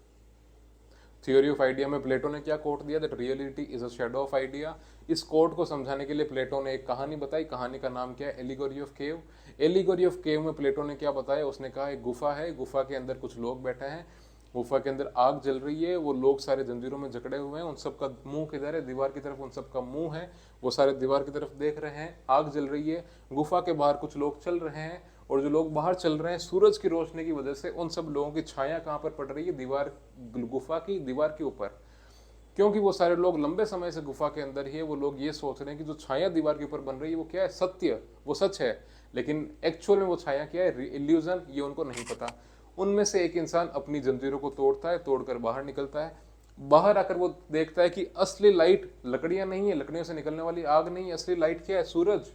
Theory of idea में प्लेटो ने क्या कोट दिया, that reality is a shadow of idea. इस कोट को समझाने के लिए प्लेटो ने एक कहानी बताई। कहानी का नाम क्या है, allegory of cave. Allegory of cave में प्लेटो ने क्या बताया, उसने कहा एक गुफा है, गुफा के अंदर कुछ लोग बैठे हैं, गुफा के अंदर आग जल रही है, वो लोग सारे जंजीरों में जकड़े हुए हैं, उन सबका मुंह किधर है, दीवार की तरफ उन सबका मुंह है, वो सारे दीवार की तरफ देख रहे हैं, आग जल रही है। गुफा के बाहर कुछ लोग चल रहे हैं, और जो लोग बाहर चल रहे हैं, सूरज की रोशनी की वजह से उन सब लोगों की छाया कहाँ पर पड़ रही है, दीवार, गुफा की दीवार के ऊपर। क्योंकि वो सारे लोग लंबे समय से गुफा के अंदर ही है, वो लोग ये सोच रहे हैं कि जो छाया दीवार के ऊपर बन रही है वो क्या है, सत्य, वो सच है। लेकिन एक्चुअल में वो छाया क्या है, इल्यूजन, ये उनको नहीं पता। उनमें से एक इंसान अपनी जंजीरों को तोड़ता है, तोड़कर बाहर निकलता है। बाहर आकर वो देखता है कि असली लाइट लकड़ियां नहीं है, लकड़ियों से निकलने वाली आग नहीं है, असली लाइट क्या है, सूरज।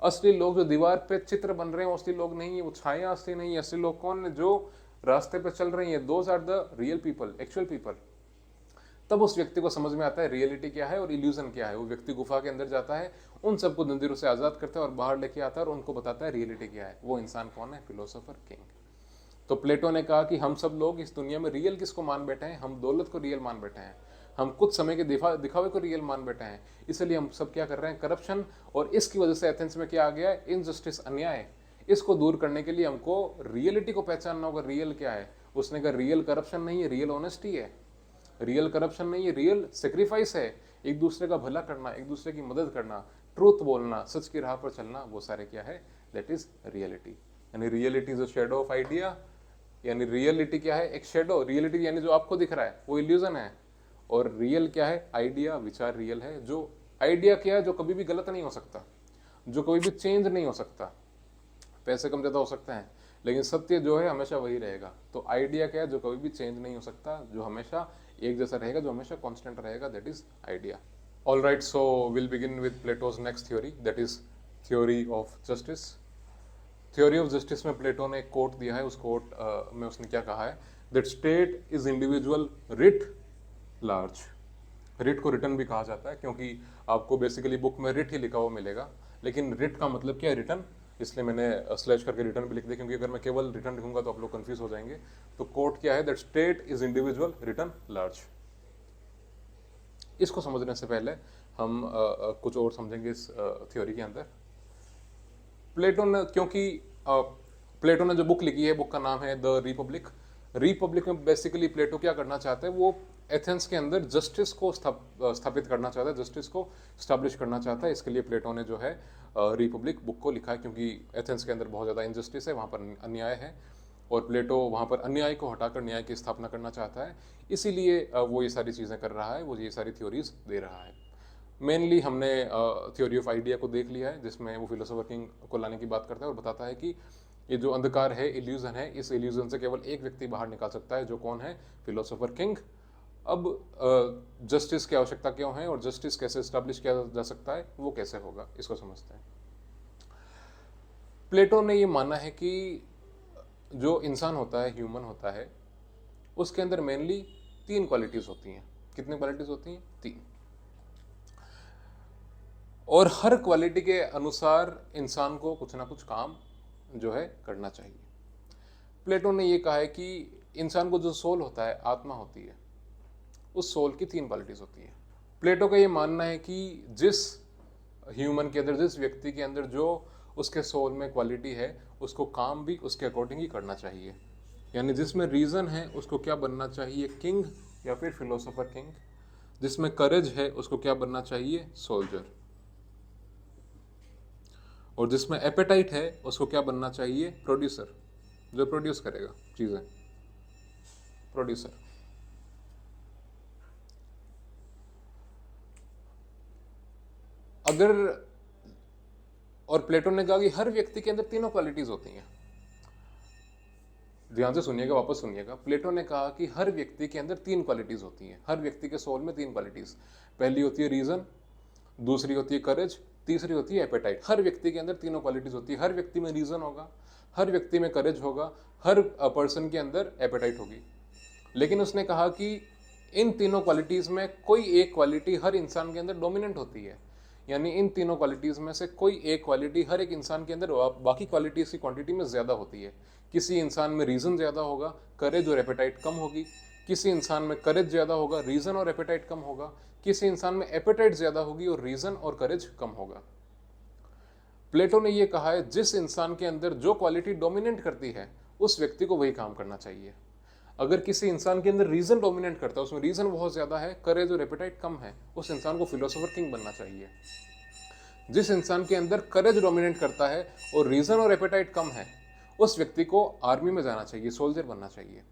असली लोग जो दीवार पे चित्र बन रहे हैं वो असली लोग नहीं है, वो छाया असली नहीं है। असली लोग कौन है, जो रास्ते पे चल रही है, those are the real people, actual people. तब उस व्यक्ति को समझ में आता है रियलिटी क्या है और इल्यूजन क्या है। वो व्यक्ति गुफा के अंदर जाता है, उन सबको जंजीरों से आजाद करता है और बाहर लेके आता है और उनको बताता है रियलिटी क्या है। वो इंसान कौन है, फिलोसोफर किंग। तो प्लेटो ने कहा कि हम सब लोग इस दुनिया में रियल किसको मान बैठे हैं, हम दौलत को रियल मान बैठे हैं, हम कुछ समय के दिखावे को रियल मान बैठे हैं। इसलिए हम सब क्या कर रहे हैं, करप्शन। और इसकी वजह से एथेंस में क्या आ गया है, इनजस्टिस, अन्याय। इसको दूर करने के लिए हमको रियलिटी को पहचानना होगा, रियल क्या है। उसने कहा रियल करप्शन नहीं है, रियल ऑनेस्टी है। रियल करप्शन नहीं है, रियल सेक्रीफाइस है। एक दूसरे का भला करना, एक दूसरे की मदद करना, ट्रूथ बोलना, सच की राह पर चलना, वो सारे क्या है, दैट इज रियलिटी। यानी reality is a shadow of idea. यानी रियलिटी क्या है, एक शेडो। रियलिटी यानी जो आपको दिख रहा है वो इल्यूजन है, और रियल क्या है, आइडिया, विचार रियल है। जो आइडिया क्या है, जो कभी भी गलत नहीं हो सकता, जो कभी भी चेंज नहीं हो सकता। पैसे कम ज़्यादा हो सकते हैं, लेकिन सत्य जो है हमेशा वही रहेगा। तो आइडिया क्या है, जो कभी भी चेंज नहीं हो सकता, जो हमेशा एक जैसा रहेगा, जो हमेशा कांस्टेंट रहेगा, that is idea. All right, so will begin with Plato's next theory, that is theory of justice. Theory of justice में प्लेटो ने एक कोट दिया है। उस कोट में उसने क्या कहा है, that state is individual, writ large. Writ को रिटर्न भी कहा जाता है, क्योंकि आपको बेसिकली बुक में रिट ही लिखा हुआ मिलेगा, लेकिन रिट का मतलब क्या है, रिटर्न। इसलिए मैंने स्लैश करके रिटर्न भी लिख दिया, क्योंकि अगर मैं केवल रिटर्न लिखूंगा तो आप लोग कंफ्यूज हो जाएंगे। तो कोट क्या है, that state is individual, return large. इसको समझने से पहले हम कुछ और समझेंगे इस थ्योरी के अंदर। प्लेटो ने, क्योंकि प्लेटो ने जो बुक लिखी है, बुक का नाम है द रिपब्लिक। रिपब्लिक में बेसिकली प्लेटो क्या करना चाहते हैं, वो एथेंस के अंदर जस्टिस को स्थापित करना चाहता है, जस्टिस को स्टैब्लिश करना चाहता है। इसके लिए प्लेटो ने जो है रिपब्लिक बुक को लिखा है, क्योंकि एथेंस के अंदर बहुत ज़्यादा इनजस्टिस है, वहाँ पर अन्याय है, और प्लेटो वहाँ पर अन्याय को हटाकर न्याय की स्थापना करना चाहता है। इसीलिए वो ये सारी चीज़ें कर रहा है, वो ये सारी थ्योरीज दे रहा है। मेनली हमने थ्योरी ऑफ आइडिया को देख लिया है, जिसमें वो फिलोसोफर किंग को लाने की बात करता है और बताता है कि ये जो अंधकार है, इल्यूजन है, इस इल्यूजन से केवल एक व्यक्ति बाहर निकाल सकता है, जो कौन है, फिलोसोफर किंग। अब जस्टिस की आवश्यकता क्यों है, और जस्टिस कैसे स्टैब्लिश किया जा सकता है, वो कैसे होगा, इसको समझते हैं। प्लेटो ने ये माना है कि जो इंसान होता है, ह्यूमन होता है, उसके अंदर मेनली 3 क्वालिटीज होती हैं। कितनी क्वालिटीज होती हैं? 3। और हर क्वालिटी के अनुसार इंसान को कुछ ना कुछ काम जो है करना चाहिए। प्लेटो ने ये कहा है कि इंसान को जो सोल होता है, आत्मा होती है, उस सोल की 3 क्वालिटीज होती है। प्लेटो का ये मानना है कि जिस ह्यूमन के अंदर, जिस व्यक्ति के अंदर जो उसके सोल में क्वालिटी है, उसको काम भी उसके अकॉर्डिंग ही करना चाहिए। यानी जिसमें रीज़न है, उसको क्या बनना चाहिए, किंग या फिर फिलोसोफर किंग। जिसमें करेज है, उसको क्या बनना चाहिए, सोल्जर। और जिसमें एपेटाइट है, उसको क्या बनना चाहिए, प्रोड्यूसर, जो प्रोड्यूस करेगा चीज़ें, प्रोड्यूसर। अगर, और प्लेटो ने कहा कि हर व्यक्ति के अंदर तीनों क्वालिटीज होती हैं। ध्यान से सुनिएगा, वापस सुनिएगा। प्लेटो ने कहा कि हर व्यक्ति के अंदर 3 क्वालिटीज होती हैं। हर व्यक्ति के सोल में 3 क्वालिटीज। पहली होती है रीजन, दूसरी होती है करेज, तीसरी होती है एपेटाइट। हर व्यक्ति के अंदर तीनों क्वालिटीज होती है। हर व्यक्ति में रीजन होगा, हर व्यक्ति में करेज होगा, हर पर्सन के अंदर एपेटाइट होगी। लेकिन उसने कहा कि इन तीनों क्वालिटीज में कोई एक क्वालिटी हर इंसान के अंदर डोमिनेंट होती है। यानी इन तीनों क्वालिटीज में से कोई एक क्वालिटी हर एक इंसान के अंदर बाकी क्वालिटीज की क्वांटिटी में ज़्यादा होती है। किसी इंसान में रीजन ज़्यादा होगा, करेज और एपेटाइट कम होगी। किसी इंसान में करेज ज़्यादा होगा, रीजन और एपेटाइट कम होगा। किसी इंसान में एपेटाइट ज़्यादा होगी और रीजन और करेज कम होगा। प्लेटो ने यह कहा है, जिस इंसान के अंदर जो क्वालिटी डोमिनेट करती है, उस व्यक्ति को वही काम करना चाहिए। अगर किसी इंसान के अंदर रीजन डोमिनेट करता है, उसमें रीजन बहुत ज्यादा है, करेज और एपेटाइट कम है, उस इंसान को फिलोसोफर किंग बनना चाहिए। जिस इंसान के अंदर करेज डोमिनेट करता है और रीजन और एपेटाइट कम है, उस व्यक्ति को आर्मी में जाना चाहिए, सोल्जर बनना चाहिए।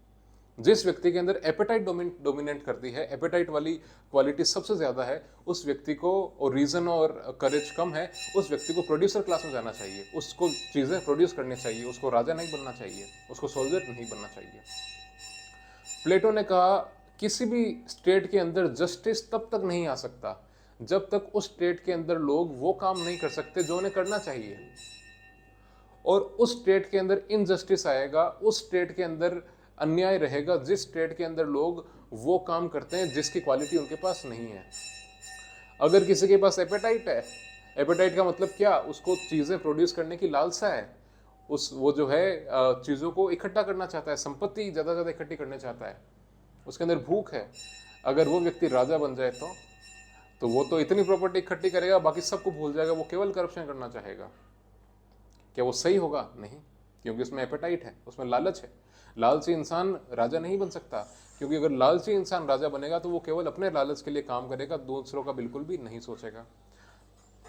जिस व्यक्ति के अंदर एपेटाइट डोमिनेट करती है, एपेटाइट वाली क्वालिटी सबसे ज्यादा है, उस व्यक्ति को, और रीजन और करेज कम है, उस व्यक्ति को प्रोड्यूसर क्लास में जाना चाहिए। उसको चीजें प्रोड्यूस करनी चाहिए, उसको राजा नहीं बनना चाहिए, उसको सोल्जर नहीं बनना चाहिए। प्लेटो ने कहा, किसी भी स्टेट के अंदर जस्टिस तब तक नहीं आ सकता जब तक उस स्टेट के अंदर लोग वो काम नहीं कर सकते जो उन्हें करना चाहिए। और उस स्टेट के अंदर इनजस्टिस आएगा, उस स्टेट के अंदर अन्याय रहेगा जिस स्टेट के अंदर लोग वो काम करते हैं जिसकी क्वालिटी उनके पास नहीं है। अगर किसी के पास एपेटाइट है, एपेटाइट का मतलब क्या, उसको चीजें प्रोड्यूस करने की लालसा है, वो जो है चीजों को इकट्ठा करना चाहता है, संपत्ति ज्यादा ज्यादा इकट्ठी करना चाहता है, उसके अंदर भूख है। अगर वो व्यक्ति राजा बन जाए तो वो तो इतनी प्रॉपर्टी इकट्ठी करेगा, बाकी सबको भूल जाएगा, वो केवल करप्शन करना चाहेगा। क्या वो सही होगा? नहीं, क्योंकि उसमें एपेटाइट है, उसमें लालच है। लालची इंसान राजा नहीं बन सकता, क्योंकि अगर लालची इंसान राजा बनेगा तो वो केवल अपने लालच के लिए काम करेगा, दूसरों का बिल्कुल भी नहीं सोचेगा।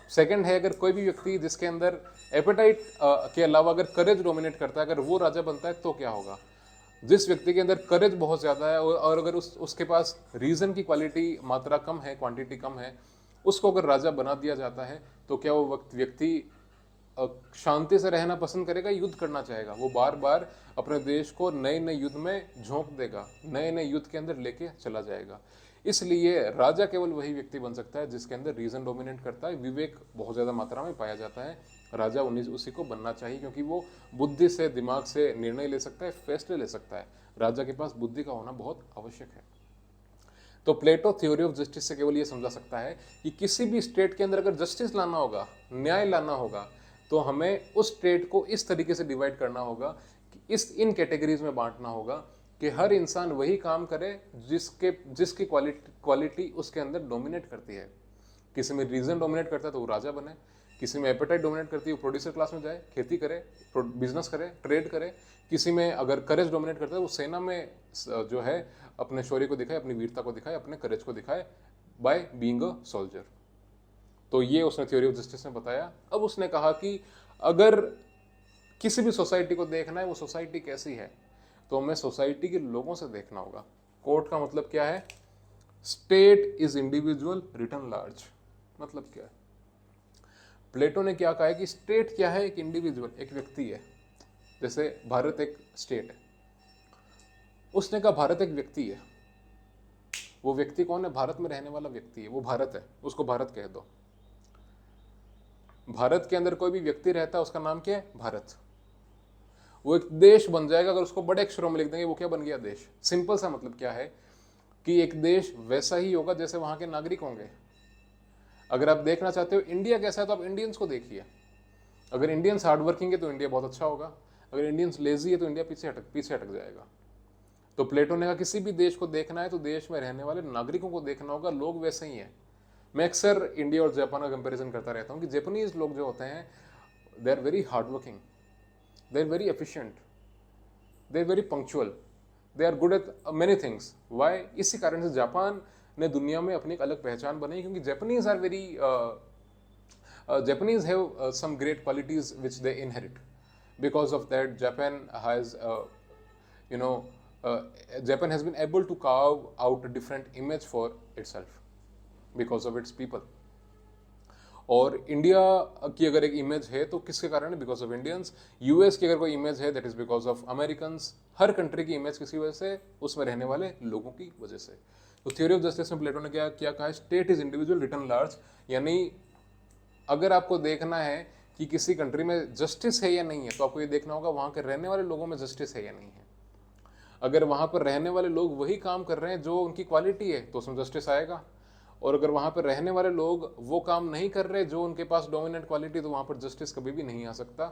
सेकंड है, अगर कोई भी व्यक्ति जिसके अंदर एपेटाइट के अलावा अगर करेज डोमिनेट करता है, अगर वो राजा बनता है तो क्या होगा? जिस व्यक्ति के अंदर करेज बहुत ज़्यादा है और अगर उसके पास रीज़न की क्वालिटी मात्रा कम है, क्वांटिटी कम है, उसको अगर राजा बना दिया जाता है तो क्या वो व्यक्ति शांति से रहना पसंद करेगा, युद्ध करना चाहेगा? वो बार बार अपने देश को नए नए युद्ध में झोंक देगा, नए नए युद्ध के अंदर लेके चला जाएगा। इसलिए राजा केवल वही व्यक्ति बन सकता है जिसके अंदर रीजन डोमिनेट करता है, विवेक बहुत ज़्यादा मात्रा में पाया जाता है। राजा उसी को बनना चाहिए, क्योंकि वो बुद्धि से, दिमाग से निर्णय ले सकता है, फैसले ले सकता है। राजा के पास बुद्धि का होना बहुत आवश्यक है। तो प्लेटो थ्योरी ऑफ जस्टिस से केवल ये समझा सकता है कि किसी भी स्टेट के अंदर अगर जस्टिस लाना होगा, न्याय लाना होगा, तो हमें उस स्टेट को इस तरीके से डिवाइड करना होगा कि इन कैटेगरीज में बांटना होगा कि हर इंसान वही काम करे जिसकी क्वालिटी उसके अंदर डोमिनेट करती है। किसी में रीजन डोमिनेट करता है तो वो राजा बने, किसी में एपेटाइट डोमिनेट करती है वो प्रोड्यूसर क्लास में जाए, खेती करे, बिजनेस करे, ट्रेड करे। किसी में अगर करेज डोमिनेट करता है वो सेना में जो है अपने शौर्य को दिखाए, अपनी वीरता को दिखाए, अपने करेज को दिखाए बाय बीइंग अ सोल्जर। तो ये उसने थ्योरी ऑफ जस्टिस में बताया। अब उसने कहा कि अगर किसी भी सोसाइटी को देखना है वो सोसाइटी कैसी है, तो हमें सोसाइटी के लोगों से देखना होगा। कोर्ट का मतलब क्या है? State is individual written large. मतलब क्या है? प्लेटो ने क्या कहा है कि स्टेट क्या है? एक इंडिविजुअल, एक व्यक्ति है। जैसे भारत एक स्टेट है, उसने कहा भारत एक व्यक्ति है। वो व्यक्ति कौन है? भारत में रहने वाला व्यक्ति है, वो भारत है, उसको भारत कह दो। भारत के अंदर कोई भी व्यक्ति रहता है, उसका नाम क्या है? भारत। वो एक देश बन जाएगा अगर उसको बड़े अक्षरों में लिख देंगे, वो क्या बन गया? देश। सिंपल सा मतलब क्या है कि एक देश वैसा ही होगा जैसे वहां के नागरिक होंगे। अगर आप देखना चाहते हो इंडिया कैसा है तो आप इंडियंस को देखिए। अगर इंडियंस हार्ड वर्किंग है तो इंडिया बहुत अच्छा होगा, अगर इंडियंस लेजी है तो इंडिया पीछे हटक जाएगा। तो प्लेटो ने कहा किसी भी देश को देखना है तो देश में रहने वाले नागरिकों को देखना होगा, लोग वैसे ही हैं। मैं अक्सर इंडिया और जापान का कंपैरिजन करता रहता हूँ कि जापानीज लोग जो होते हैं, they are very hard working, they are very efficient, they are very punctual, they are good at many things. Why? इसी कारण से जापान ने दुनिया में अपनी एक अलग पहचान बनाई, क्योंकि Japanese are very Japanese have some great qualities which they inherit. Because of that, Japan has, Japan has been able to carve out a different image for itself because of its people. और इंडिया की अगर एक इमेज है तो किसके कारण है? Because of Indians. यूएस की अगर कोई इमेज है that is because of Americans. Her country की इमेज किसी वजह से, उसमें रहने वाले लोगों की वजह से। तो थ्योरी ऑफ जस्टिस में प्लेटो ने क्या क्या कहा? State is individual written large. यानी अगर आपको देखना है कि किसी कंट्री में जस्टिस है या नहीं है, तो आपको ये देखना होगा वहाँ के रहने वाले लोगों में जस्टिस है या नहीं है। अगर वहाँ पर रहने वाले लोग वही काम कर रहे हैं जो उनकी क्वालिटी है तो उसमें जस्टिस आएगा, और अगर वहाँ पर रहने वाले लोग वो काम नहीं कर रहे जो उनके पास डोमिनेंट क्वालिटी, तो वहाँ पर जस्टिस कभी भी नहीं आ सकता।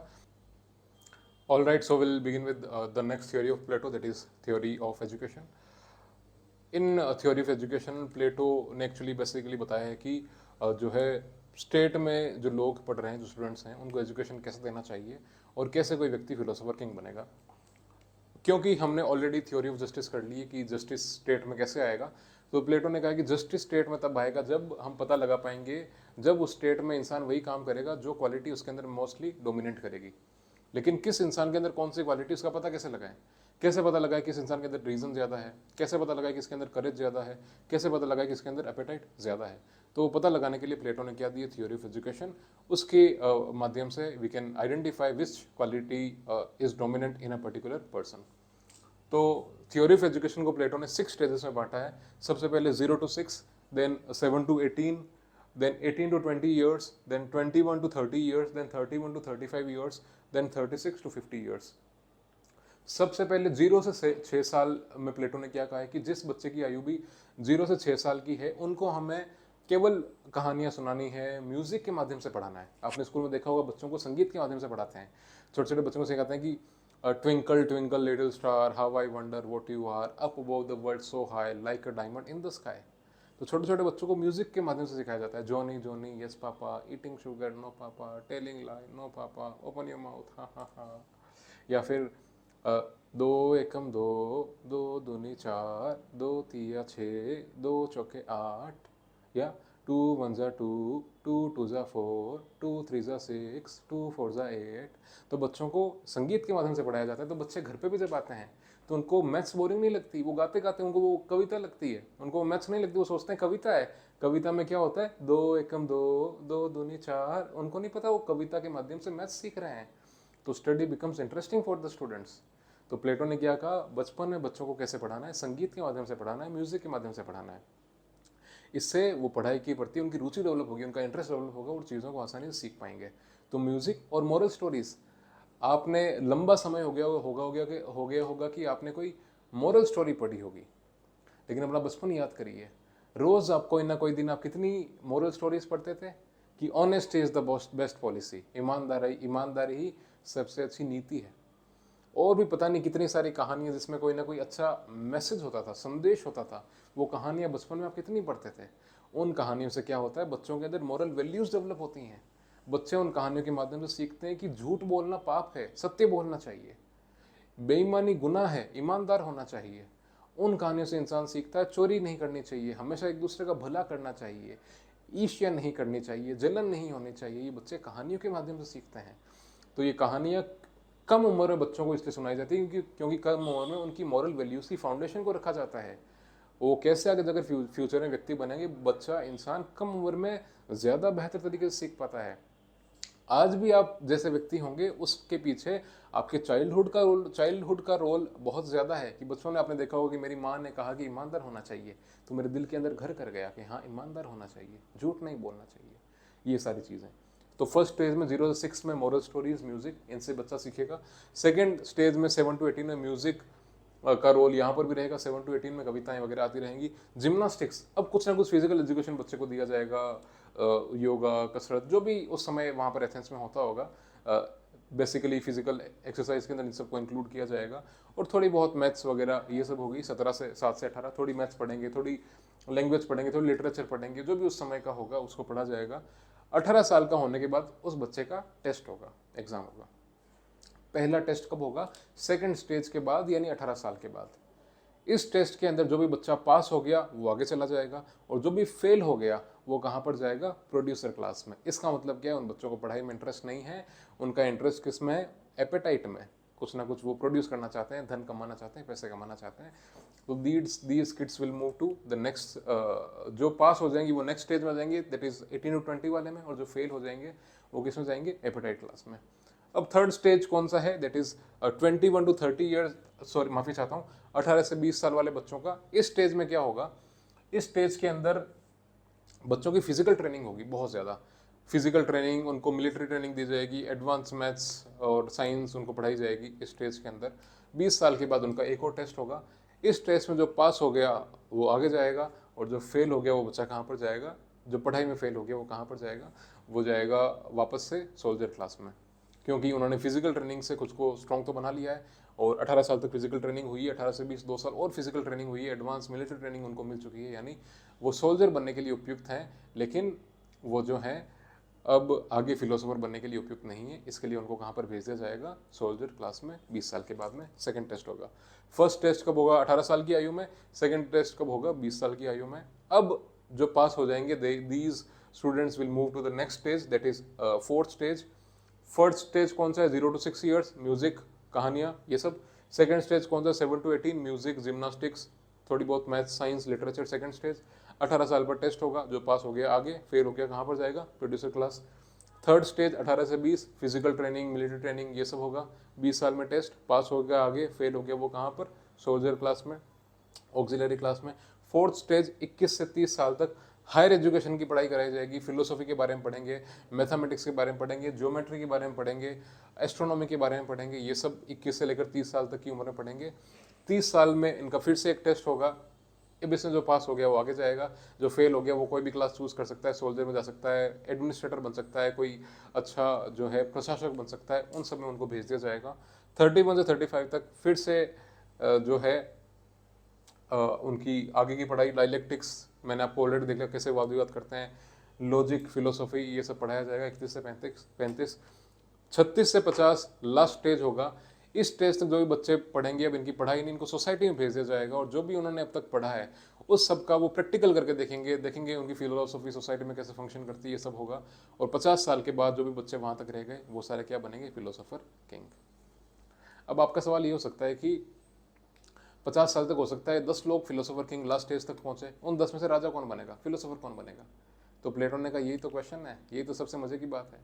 All right, so will begin with the next theory of Plato, that is theory of education. In theory of education Plato ने एक्चुअली बेसिकली बताया है कि जो है स्टेट में जो लोग पढ़ रहे हैं, जो स्टूडेंट्स हैं, उनको एजुकेशन कैसे देना चाहिए और कैसे कोई व्यक्ति फिलोसोफर किंग बनेगा। क्योंकि हमने ऑलरेडी थ्योरी ऑफ जस्टिस कर ली है कि जस्टिस स्टेट में कैसे आएगा, तो प्लेटो ने कहा कि जस्टिस स्टेट में तब आएगा जब हम पता लगा पाएंगे, जब उस स्टेट में इंसान वही काम करेगा जो क्वालिटी उसके अंदर मोस्टली डोमिनेट करेगी। लेकिन किस इंसान के अंदर कौन सी क्वालिटी, उसका पता कैसे लगाएं? कैसे पता लगाए किस इंसान के अंदर रीजन ज़्यादा है? कैसे पता लगाए किसके अंदर करेज ज़्यादा है? कैसे पता लगाए किसके अंदर एपेटाइट ज़्यादा है? तो पता लगाने के लिए प्लेटो ने क्या दिया? Theory of education. उसके माध्यम से we can identify which quality is dominant in a particular person. तो थ्योरी ऑफ एजुकेशन को प्लेटो ने 6 स्टेजेस में बांटा है। सबसे पहले 0 to 6, then 7 to 18, then 18 to 20 years, then 21 to 30 years, then 31 to 35 years, then 36 to 50 years। सबसे पहले 0 से 6 साल में प्लेटो ने क्या कहा है कि जिस बच्चे की आयु भी 0 से 6 साल की है, उनको हमें केवल कहानियाँ सुनानी है, म्यूजिक के माध्यम से पढ़ाना है। आपने स्कूल में देखा होगा बच्चों को संगीत के माध्यम से पढ़ाते हैं। छोटे छोटे बच्चों को सिखाते हैं कि twinkle twinkle little star, how I wonder what you are, up above the world so high, like a diamond in the sky. तो छोटे छोटे बच्चों को म्यूजिक के माध्यम से सिखाया जाता है, Johnny Johnny yes papa, eating sugar no papa, telling lie no papa, open your mouth ha ha हा। या फिर दो एकम दो, दो दूनी चार, दो तिया छः, दो चौके आठ, या टू वन ज़ा टू, टू टू ज़ा फोर, टू थ्री ज़ा सिक्स, टू फोर ज़ा एट। तो बच्चों को संगीत के माध्यम से पढ़ाया जाता है। तो बच्चे घर पे भी जब आते हैं तो उनको मैथ्स बोरिंग नहीं लगती, वो गाते गाते उनको वो कविता लगती है, उनको मैथ्स नहीं लगती, वो सोचते हैं कविता है। कविता में क्या होता है, दो एकम दो, दो दूनी चार, उनको नहीं पता वो कविता के माध्यम से मैथ्स सीख रहे हैं। तो study becomes interesting for the students. तो प्लेटो ने क्या कहा, बचपन में बच्चों को कैसे पढ़ाना है, संगीत के माध्यम से पढ़ाना है, म्यूजिक के माध्यम से पढ़ाना है। इससे वो पढ़ाई के प्रति उनकी रुचि डेवलप होगी, उनका इंटरेस्ट डेवलप होगा और चीज़ों को आसानी से सीख पाएंगे। तो म्यूजिक और मॉरल स्टोरीज, आपने लंबा समय हो गया होगा कि आपने कोई मॉरल स्टोरी पढ़ी होगी, लेकिन अपना बचपन याद करिए, रोज आप कोई ना कोई दिन आप कितनी मॉरल स्टोरीज पढ़ते थे कि honest is the best policy, ईमानदारी ही सबसे अच्छी नीति है। और भी पता नहीं कितनी सारी कहानियां जिसमें कोई ना कोई अच्छा मैसेज होता था, संदेश होता था। वो कहानियां बचपन में आप कितनी पढ़ते थे। उन कहानियों से क्या होता है, बच्चों के अंदर मॉरल वैल्यूज डेवलप होती हैं। बच्चे उन कहानियों के माध्यम से सीखते हैं कि झूठ बोलना पाप है, सत्य बोलना चाहिए, बेईमानी गुनाह है, ईमानदार होना चाहिए। उन कहानियों से इंसान सीखता है चोरी नहीं करनी चाहिए, हमेशा एक दूसरे का भला करना चाहिए, ईर्ष्या नहीं करनी चाहिए, जलन नहीं होनी चाहिए। ये बच्चे कहानियों के माध्यम से सीखते हैं। तो ये कहानियाँ कम उम्र में बच्चों को इसलिए सुनाई जाती है क्योंकि कम उम्र में उनकी मॉरल वैल्यूज की फाउंडेशन को रखा जाता है। वो कैसे आगे जाकर फ्यूचर में व्यक्ति बनेंगे, बच्चा इंसान कम उम्र में ज़्यादा बेहतर तरीके से सीख पाता है। आज भी आप जैसे व्यक्ति होंगे उसके पीछे आपके चाइल्डहुड का रोल बहुत ज़्यादा है। कि बचपन में आपने देखा होगा कि मेरी माँ ने कहा कि ईमानदार होना चाहिए, तो मेरे दिल के अंदर घर कर गया कि हाँ ईमानदार होना चाहिए, झूठ नहीं बोलना चाहिए, ये सारी चीज़ें। तो फर्स्ट स्टेज में 0 से 6 में मॉरल स्टोरीज म्यूजिक, इनसे बच्चा सीखेगा। सेकंड स्टेज में 7 to 18 में म्यूजिक का रोल यहाँ पर भी रहेगा। 7 to 18 में कविताएं वगैरह आती रहेंगी। जिम्नास्टिक्स, अब कुछ ना कुछ फिजिकल एजुकेशन बच्चे को दिया जाएगा, योगा, कसरत, जो भी उस समय वहाँ पर एथेंस में होता होगा, बेसिकली फिजिकल एक्सरसाइज के अंदर इन सबको इंक्लूड किया जाएगा। और थोड़ी बहुत मैथ्स वगैरह ये सब होगी। 7 से 18 थोड़ी मैथ्स पढ़ेंगे, थोड़ी लैंग्वेज पढ़ेंगे, थोड़ी लिटरेचर पढ़ेंगे, जो भी उस समय का होगा उसको पढ़ा जाएगा। 18 साल का होने के बाद उस बच्चे का टेस्ट होगा, एग्जाम होगा। पहला टेस्ट कब होगा, सेकंड स्टेज के बाद, यानी 18 साल के बाद। इस टेस्ट के अंदर जो भी बच्चा पास हो गया वो आगे चला जाएगा, और जो भी फेल हो गया वो कहाँ पर जाएगा, प्रोड्यूसर क्लास में। इसका मतलब क्या है, उन बच्चों को पढ़ाई में इंटरेस्ट नहीं है, उनका इंटरेस्ट किस में है, एपेटाइट में, कुछ ना कुछ वो प्रोड्यूस करना चाहते हैं, धन कमाना चाहते हैं, पैसे कमाना चाहते हैं। तो these kids will move to the next, जो पास हो जाएंगी वो नेक्स्ट स्टेज में आ जाएंगे, दैट इज 18 to 20 वाले में, और जो फेल हो जाएंगे वो किस में जाएंगे, एपेटाइट क्लास में। अब थर्ड स्टेज कौन सा है, that is 21 to 30 years, sorry माफी चाहता हूँ, 18 से 20 साल वाले बच्चों का। इस स्टेज में क्या होगा, इस स्टेज के अंदर बच्चों की फिजिकल ट्रेनिंग होगी, बहुत ज़्यादा फिजिकल ट्रेनिंग, उनको मिलिट्री ट्रेनिंग दी जाएगी, एडवांस मैथ्स और साइंस उनको पढ़ाई जाएगी इस स्टेज के अंदर। 20 साल के बाद उनका एक और टेस्ट होगा। इस टेस्ट में जो पास हो गया वो आगे जाएगा, और जो फेल हो गया वो बच्चा कहाँ पर जाएगा, जो पढ़ाई में फेल हो गया वो कहाँ पर जाएगा, वो जाएगा वापस से सोल्जर क्लास में, क्योंकि उन्होंने फिजिकल ट्रेनिंग से खुद को स्ट्रॉन्ग तो बना लिया है, और 18 साल तक फिजिकल ट्रेनिंग हुई है, 18 से 20 2 साल और फिजिकल ट्रेनिंग हुई है, एडवांस मिलिट्री ट्रेनिंग उनको मिल चुकी है, यानी वो सोल्जर बनने के लिए उपयुक्त हैं। लेकिन वो जो है अब आगे फिलोसोफर बनने के लिए उपयुक्त नहीं है, इसके लिए उनको कहाँ पर भेज दिया जाएगा, सोल्जर क्लास में। 20 साल के बाद में सेकंड टेस्ट होगा। फर्स्ट टेस्ट कब होगा, 18 साल की आयु में। सेकंड टेस्ट कब होगा, 20 साल की आयु में। अब जो पास हो जाएंगे, these students will move to the next stage, that is fourth stage. First stage कौन सा है, 0 to 6 ईयर्स, म्यूजिक, कहानियाँ, ये सब। सेकंड स्टेज कौन सा, 7 to 18, म्यूजिक, जिम्नास्टिक्स, थोड़ी बहुत math, science, literature, second stage. 18 साल पर टेस्ट होगा, जो पास हो गया आगे, फेल हो गया कहाँ पर जाएगा, प्रोड्यूसर क्लास। थर्ड स्टेज 18 से 20, फिजिकल ट्रेनिंग, मिलिट्री ट्रेनिंग, ये सब होगा। 20 साल में टेस्ट, पास हो गया आगे, फेल हो गया वो कहाँ पर, सोल्जर क्लास में, ऑक्सिलरी क्लास में। फोर्थ स्टेज 21 से 30 साल तक हायर एजुकेशन की पढ़ाई कराई जाएगी। फिलोसॉफी के बारे में पढ़ेंगे, मैथमेटिक्स के बारे में पढ़ेंगे, ज्योमेट्री के बारे में पढ़ेंगे, एस्ट्रोनॉमी के बारे में पढ़ेंगे, ये सब 21 से लेकर 30 साल तक की उम्र में पढ़ेंगे। 30 साल में इनका फिर से एक टेस्ट होगा। इसमें जो पास हो गया वो आगे जाएगा, जो फेल हो गया वो कोई भी क्लास चूज कर सकता है, सोल्जर में जा सकता है, एडमिनिस्ट्रेटर बन सकता है, कोई अच्छा जो है प्रशासक बन सकता है, उन सब में उनको भेज दिया जाएगा। 31 से 35 तक फिर से जो है उनकी आगे की पढ़ाई, डायलेक्टिक्स, मैंने आपको ऑलरेडी देखा कैसे वाद विवाद करते हैं, लॉजिक, फिलोसॉफी, ये सब पढ़ाया जाएगा 31 से 35, 36 से 50 लास्ट स्टेज होगा। इस स्टेज तक जो भी बच्चे पढ़ेंगे, अब इनकी पढ़ाई नहीं, इनको सोसाइटी में भेज दिया जाएगा और जो भी उन्होंने अब तक पढ़ा है उस सब का वो प्रैक्टिकल करके देखेंगे उनकी फिलोसॉफी सोसाइटी में कैसे फंक्शन करती है, ये सब होगा। और 50 साल के बाद जो भी बच्चे वहाँ तक रह गए वो सारे क्या बनेंगे, फिलोसोफर किंग। अब आपका सवाल ये हो सकता है कि 50 साल तक हो सकता है 10 लोग फिलोसोफर किंग लास्ट स्टेज तक पहुंचे, उन 10 में से राजा कौन बनेगा, फिलोसोफर कौन बनेगा? तो प्लेटो ने कहा यही तो क्वेश्चन है, यही तो सबसे मजे की बात है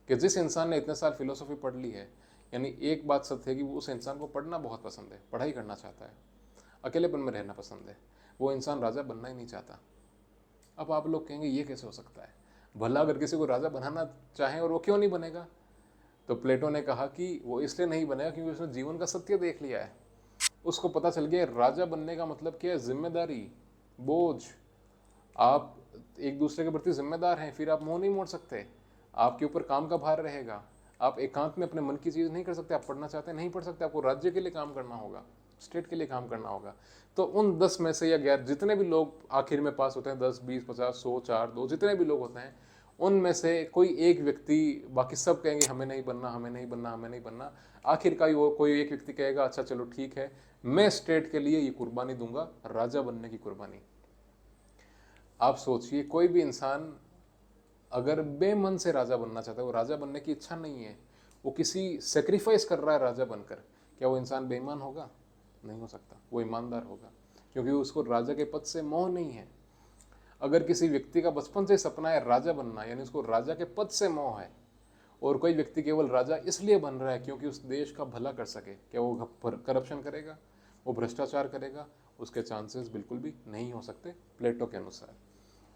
कि जिस इंसान ने इतने साल फिलोसॉफी पढ़ ली है, यानी एक बात सत्य है कि उस इंसान को पढ़ना बहुत पसंद है, पढ़ाई करना चाहता है, अकेलेपन में रहना पसंद है, वो इंसान राजा बनना ही नहीं चाहता। अब आप लोग कहेंगे ये कैसे हो सकता है, भला अगर किसी को राजा बनाना चाहें और वो क्यों नहीं बनेगा? तो प्लेटो ने कहा कि वो इसलिए नहीं बनेगा क्योंकि उसने जीवन का सत्य देख लिया है, उसको पता चल गया राजा बनने का मतलब क्या है, जिम्मेदारी, बोझ, आप एक दूसरे के प्रति जिम्मेदार हैं, फिर आप मुंह नहीं मोड़ सकते, आपके ऊपर काम का भार रहेगा, आप एकांत में अपने मन की चीज़ नहीं कर सकते, आप पढ़ना चाहते हैं नहीं पढ़ सकते, आपको राज्य के लिए काम करना होगा, स्टेट के लिए काम करना होगा। तो उन 10 में से या 11 जितने भी लोग आखिर में पास होते हैं, 10, 20, 50, 100, 4, 2, जितने भी लोग होते हैं, उनमें से कोई एक व्यक्ति, बाकी सब कहेंगे हमें नहीं बनना, हमें नहीं बनना, हमें नहीं बनना, आखिरकार वो कोई एक व्यक्ति कहेगा अच्छा चलो ठीक है, मैं स्टेट के लिए ये कुर्बानी दूंगा, राजा बनने की कुर्बानी। आप सोचिए कोई भी इंसान अगर बेमन से राजा बनना चाहता है, वो राजा बनने की इच्छा नहीं है, वो किसी सेक्रीफाइस कर रहा है राजा बनकर, क्या वो इंसान बेईमान होगा? नहीं हो सकता, वो ईमानदार होगा, क्योंकि उसको राजा के पद से मोह नहीं है। अगर किसी व्यक्ति का बचपन से सपना है राजा बनना, यानी उसको राजा के पद से मोह है, और कोई व्यक्ति केवल राजा इसलिए बन रहा है क्योंकि उस देश का भला कर सके, क्या वो करप्शन करेगा, वो भ्रष्टाचार करेगा? उसके चांसेस बिल्कुल भी नहीं हो सकते प्लेटो के अनुसार।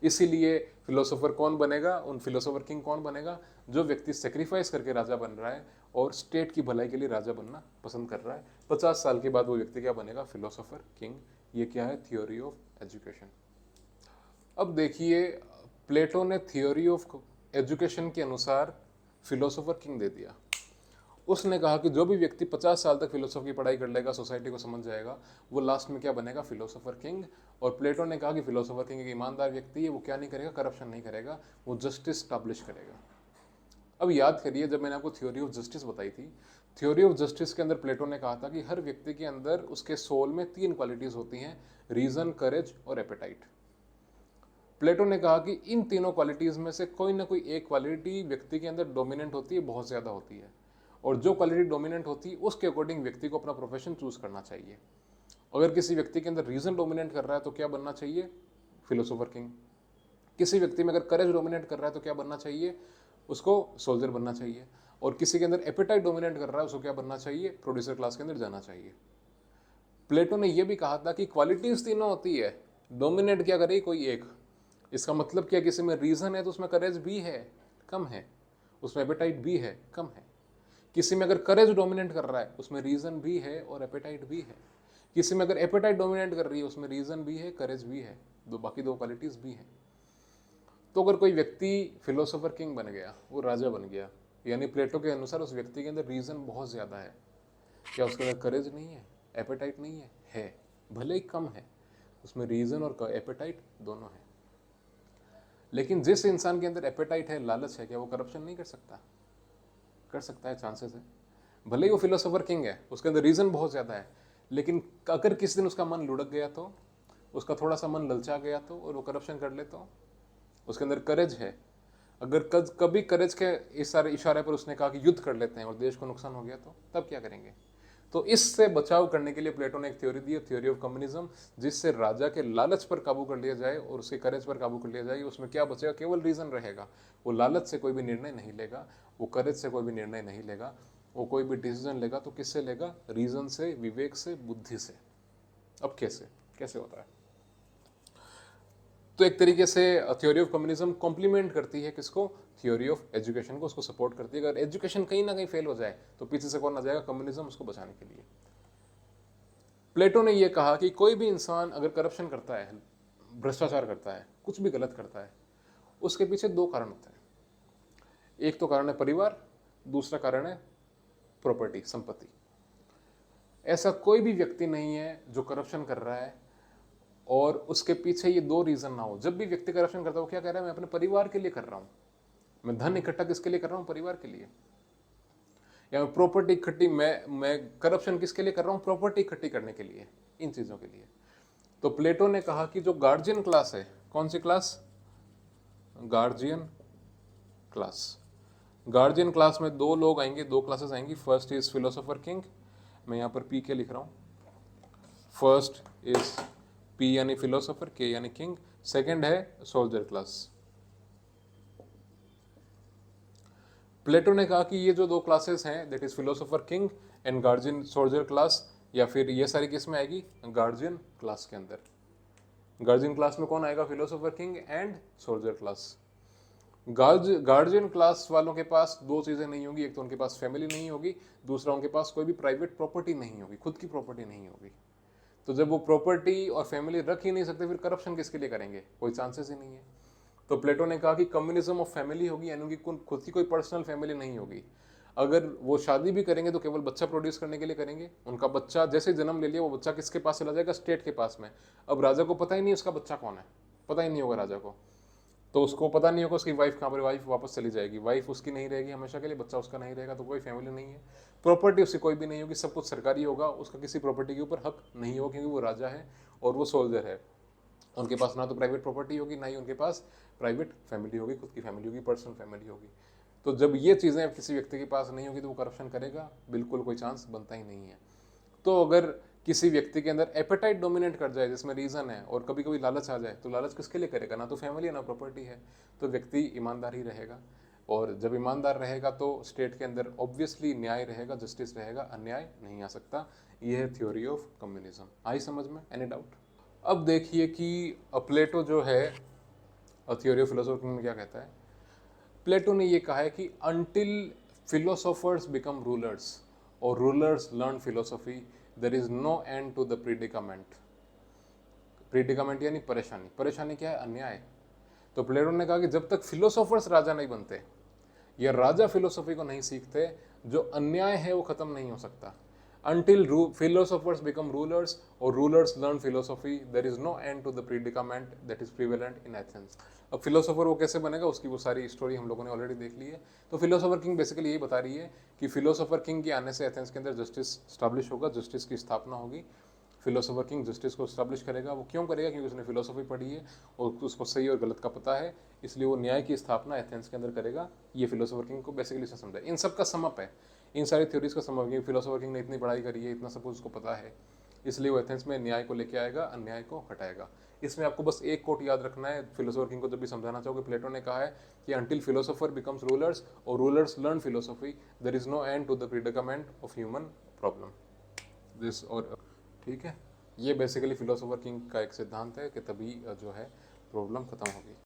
इसीलिए फिलोसोफर कौन बनेगा, उन फिलोसोफर किंग कौन बनेगा, जो व्यक्ति सेक्रीफाइस करके राजा बन रहा है और स्टेट की भलाई के लिए राजा बनना पसंद कर रहा है। 50 साल के बाद वो व्यक्ति क्या बनेगा, फिलोसोफर किंग। ये क्या है, थ्योरी ऑफ एजुकेशन। अब देखिए प्लेटो ने थ्योरी ऑफ एजुकेशन के अनुसार फिलोसोफर किंग दे दिया। उसने कहा कि जो भी व्यक्ति 50 साल तक फिलोसॉफी की पढ़ाई कर लेगा, सोसाइटी को समझ जाएगा, वो लास्ट में क्या बनेगा, फिलोसोफर किंग। और प्लेटो ने कहा कि फिलोसोफर किंग एक ईमानदार व्यक्ति है, वो क्या नहीं करेगा, करप्शन नहीं करेगा, वो जस्टिस स्टैब्लिश करेगा। अब याद करिए जब मैंने आपको थ्योरी ऑफ जस्टिस बताई थी, थ्योरी ऑफ जस्टिस के अंदर प्लेटो ने कहा था कि हर व्यक्ति के अंदर उसके सोल में 3 क्वालिटीज होती हैं, रीजन, करेज और एपेटाइट। प्लेटो ने कहा कि इन तीनों क्वालिटीज में से कोई ना कोई एक क्वालिटी व्यक्ति के अंदर डोमिनेंट होती है, बहुत ज्यादा होती है, और जो क्वालिटी डोमिनेंट होती है उसके अकॉर्डिंग व्यक्ति को अपना प्रोफेशन चूज करना चाहिए। अगर किसी व्यक्ति के अंदर रीजन डोमिनेट कर रहा है तो क्या बनना चाहिए, फिलोसोफर किंग। किसी व्यक्ति में अगर करेज डोमिनेट कर रहा है तो क्या बनना चाहिए, उसको सोल्जर बनना चाहिए। और किसी के अंदर एपेटाइट डोमिनेट कर रहा है उसको क्या बनना चाहिए, प्रोड्यूसर क्लास के अंदर जाना चाहिए। प्लेटो ने यह भी कहा था कि क्वालिटीज तीनों होती है, डोमिनेट क्या करे कोई एक। इसका मतलब क्या, किसी में रीजन है तो उसमें करेज भी है, कम है, उसमें एपेटाइट भी है, कम है। किसी में अगर करेज डोमिनेट कर रहा है उसमें रीजन भी है और एपेटाइट भी है। किसी में अगर एपेटाइट डोमिनेट कर रही है उसमें रीजन भी है, करेज भी है, बाकी 2 क्वालिटीज भी है। तो अगर कोई व्यक्ति फिलोसोफर किंग बन गया, वो राजा बन गया, यानी प्लेटो के अनुसार उस व्यक्ति के अंदर रीजन बहुत ज्यादा है, क्या उसके अंदर करेज नहीं है, एपेटाइट नहीं है, भले ही कम है, उसमें रीजन और एपेटाइट दोनों है। लेकिन जिस इंसान के अंदर एपेटाइट है, लालच है, क्या वो करप्शन नहीं कर सकता? कर सकता है, चांसेस है। भले ही वो फिलोसोफर किंग है, उसके अंदर रीजन बहुत ज्यादा है, लेकिन अगर किसी दिन उसका मन लुढ़क गया तो, उसका थोड़ा सा मन ललचा गया तो, और वो करप्शन कर ले तो, उसके अंदर करेज है, अगर कभी करेज के इशारे पर उसने कहा कि युद्ध कर लेते हैं और देश को नुकसान हो गया तो तब क्या करेंगे? तो इससे बचाव करने के लिए प्लेटो ने एक थ्योरी दी है, थ्योरी ऑफ कम्युनिज्म, जिससे राजा के लालच पर काबू कर लिया जाए और उसके करेज पर काबू कर लिया जाए। उसमें क्या बचेगा, केवल रीजन रहेगा। वो लालच से कोई भी निर्णय नहीं लेगा, वो करेज से कोई भी निर्णय नहीं लेगा, वो कोई भी डिसीजन लेगा तो किससे लेगा, रीजन से, विवेक से, बुद्धि से। अब कैसे होता है? तो एक तरीके से थ्योरी ऑफ कम्युनिज्म कॉम्प्लीमेंट करती है किसको, थ्योरी ऑफ एजुकेशन को, उसको सपोर्ट करती है। अगर एजुकेशन कहीं ना कहीं फेल हो जाए तो पीछे से कौन आ जाएगा, कम्युनिज्म, उसको बचाने के लिए। प्लेटो ने यह कहा कि कोई भी इंसान अगर करप्शन करता है, भ्रष्टाचार करता है, कुछ भी गलत करता है, उसके पीछे 2 कारण होते हैं। एक तो कारण है परिवार, दूसरा कारण है प्रॉपर्टी, संपत्ति। ऐसा कोई भी व्यक्ति नहीं है जो करप्शन कर रहा है और उसके पीछे ये दो रीजन ना हो। जब भी व्यक्ति करप्शन करता है वो क्या कह रहा है, मैं अपने परिवार के लिए कर रहा हूँ, मैं धन इकट्ठा किसके लिए कर रहा हूँ, परिवार के लिए। या प्रॉपर्टी इकट्ठी, मैं करप्शन किसके लिए कर रहा हूँ, प्रॉपर्टी इकट्ठी करने के लिए, इन चीजों के लिए। तो प्लेटो ने कहा कि जो गार्जियन क्लास है, कौन सी class, guardian class. Guardian class में दो लोग आएंगे, दो क्लासेस आएंगी। फर्स्ट इज फिलोसोफर किंग, मैं यहाँ पर पी के लिख रहा हूँ। फर्स्ट इज पी यानी फिलोसोफर, के यानी किंग। सेकंड है सोल्जर क्लास। प्लेटो ने कहा कि ये जो दो क्लासेस हैं, that is philosopher king and guardian soldier class, या फिर ये सारी किस में आएगी, गार्जियन क्लास के अंदर। गार्जियन क्लास में कौन आएगा, philosopher king and soldier class. Guardian class वालों के पास दो चीजें नहीं होगी, एक तो उनके पास फैमिली नहीं होगी, दूसरा उनके पास कोई भी प्राइवेट प्रॉपर्टी नहीं होगी, खुद की प्रॉपर्टी नहीं होगी। तो जब वो प्रॉपर्टी और फैमिली रख ही नहीं सकते, फिर करप्शन किसके लिए करेंगे, कोई चांसेस ही नहीं है। तो प्लेटो ने कहा कि कम्युनिज्म ऑफ फैमिली होगी, यानी उनकी खुद की कोई पर्सनल फैमिली नहीं होगी। अगर वो शादी भी करेंगे तो केवल बच्चा प्रोड्यूस करने के लिए करेंगे। उनका बच्चा जैसे जन्म ले लिया, वो बच्चा किसके पास चला जाएगा, स्टेट के पास में। अब राजा को पता ही नहीं उसका बच्चा कौन है, पता ही नहीं होगा राजा को, तो उसको पता नहीं होगा उसकी वाइफ कहाँ पर, वाइफ वापस चली जाएगी, वाइफ उसकी नहीं रहेगी हमेशा के लिए, बच्चा उसका नहीं रहेगा, तो कोई फैमिली नहीं है। प्रॉपर्टी उसकी कोई भी नहीं होगी, सब कुछ सरकारी होगा, उसका किसी प्रॉपर्टी के ऊपर हक नहीं होगा, क्योंकि वो राजा है और वो सोल्जर है। उनके पास ना तो प्राइवेट प्रॉपर्टी होगी, ना ही उनके पास प्राइवेट फैमिली होगी, खुद की फैमिली होगी, पर्सनल फैमिली होगी। तो जब ये चीज़ें किसी व्यक्ति के पास नहीं होगी तो वो करप्शन करेगा, बिल्कुल कोई चांस बनता ही नहीं है। तो अगर किसी व्यक्ति के अंदर एपेटाइट डोमिनेट कर जाए, जिसमें रीजन है, और कभी कभी लालच आ जाए, तो लालच किसके लिए करेगा, ना तो फैमिली है ना प्रॉपर्टी है, तो व्यक्ति ईमानदार ही रहेगा। और जब ईमानदार रहेगा तो स्टेट के अंदर ऑब्वियसली न्याय रहेगा, जस्टिस रहेगा, अन्याय नहीं आ सकता। यह है थ्योरी ऑफ कम्युनिज्म। आई समझ में, एनी डाउट। अब देखिए कि प्लेटो जो है थ्योरी ऑफ फिलोसोफी में क्या कहता है। प्लेटो ने ये कहा है कि अंटिल फिलोसोफर्स बिकम रूलर्स और rulers learn philosophy, there is no end to the predicament. Predicament यानी परेशानी, परेशानी क्या है, अन्याय। तो प्लेटो ने कहा कि जब तक फिलोसोफर्स राजा नहीं बनते या राजा फिलोसफी को नहीं सीखते, जो अन्याय है वो खत्म नहीं हो सकता। Until philosophers become rulers or rulers learn philosophy, there is no end to the predicament that is prevalent in Athens. अब फिलोसोफर वो कैसे बनेगा, उसकी वो सारी स्टोरी हम लोगों ने ऑलरेडी देख ली है। तो फिलोसोफर किंग बेसिकली यही बता रही है कि फिलोसोफर किंग के आने से एथेंस के अंदर जस्टिस स्टैब्लिश होगा, जस्टिस की स्थापना होगी। फिलोसोफर किंग जस्टिस को स्टैब्लिश करेगा। वो क्यों करेगा, क्योंकि उसने फिलोसफी पढ़ी है और उसको सही और गलत का पता है, इसलिए वो न्याय की स्थापना एथेंस के अंदर करेगा। ये फिलोसोफर किंग को बेसिकली से समझा। इन सब का समअप है, इन सारी थ्योरीज का समझ गई। फिलोसोफर किंग ने इतनी पढ़ाई करी है, इतना सब कुछ उसको पता है, इसलिए वो एथेंस में न्याय को लेके आएगा, अन्याय को हटाएगा। इसमें आपको बस एक कोट याद रखना है, फिलोसोफर किंग को जब भी समझाना चाहोगे, प्लेटो ने कहा है कि अंटिल फिलोसोफर बिकम्स रूलर्स और rulers learn philosophy, there is no end to the predicament of human problem this. और ठीक है, ये बेसिकली फिलोसोफर किंग का एक सिद्धांत है कि तभी जो है प्रॉब्लम खत्म होगी।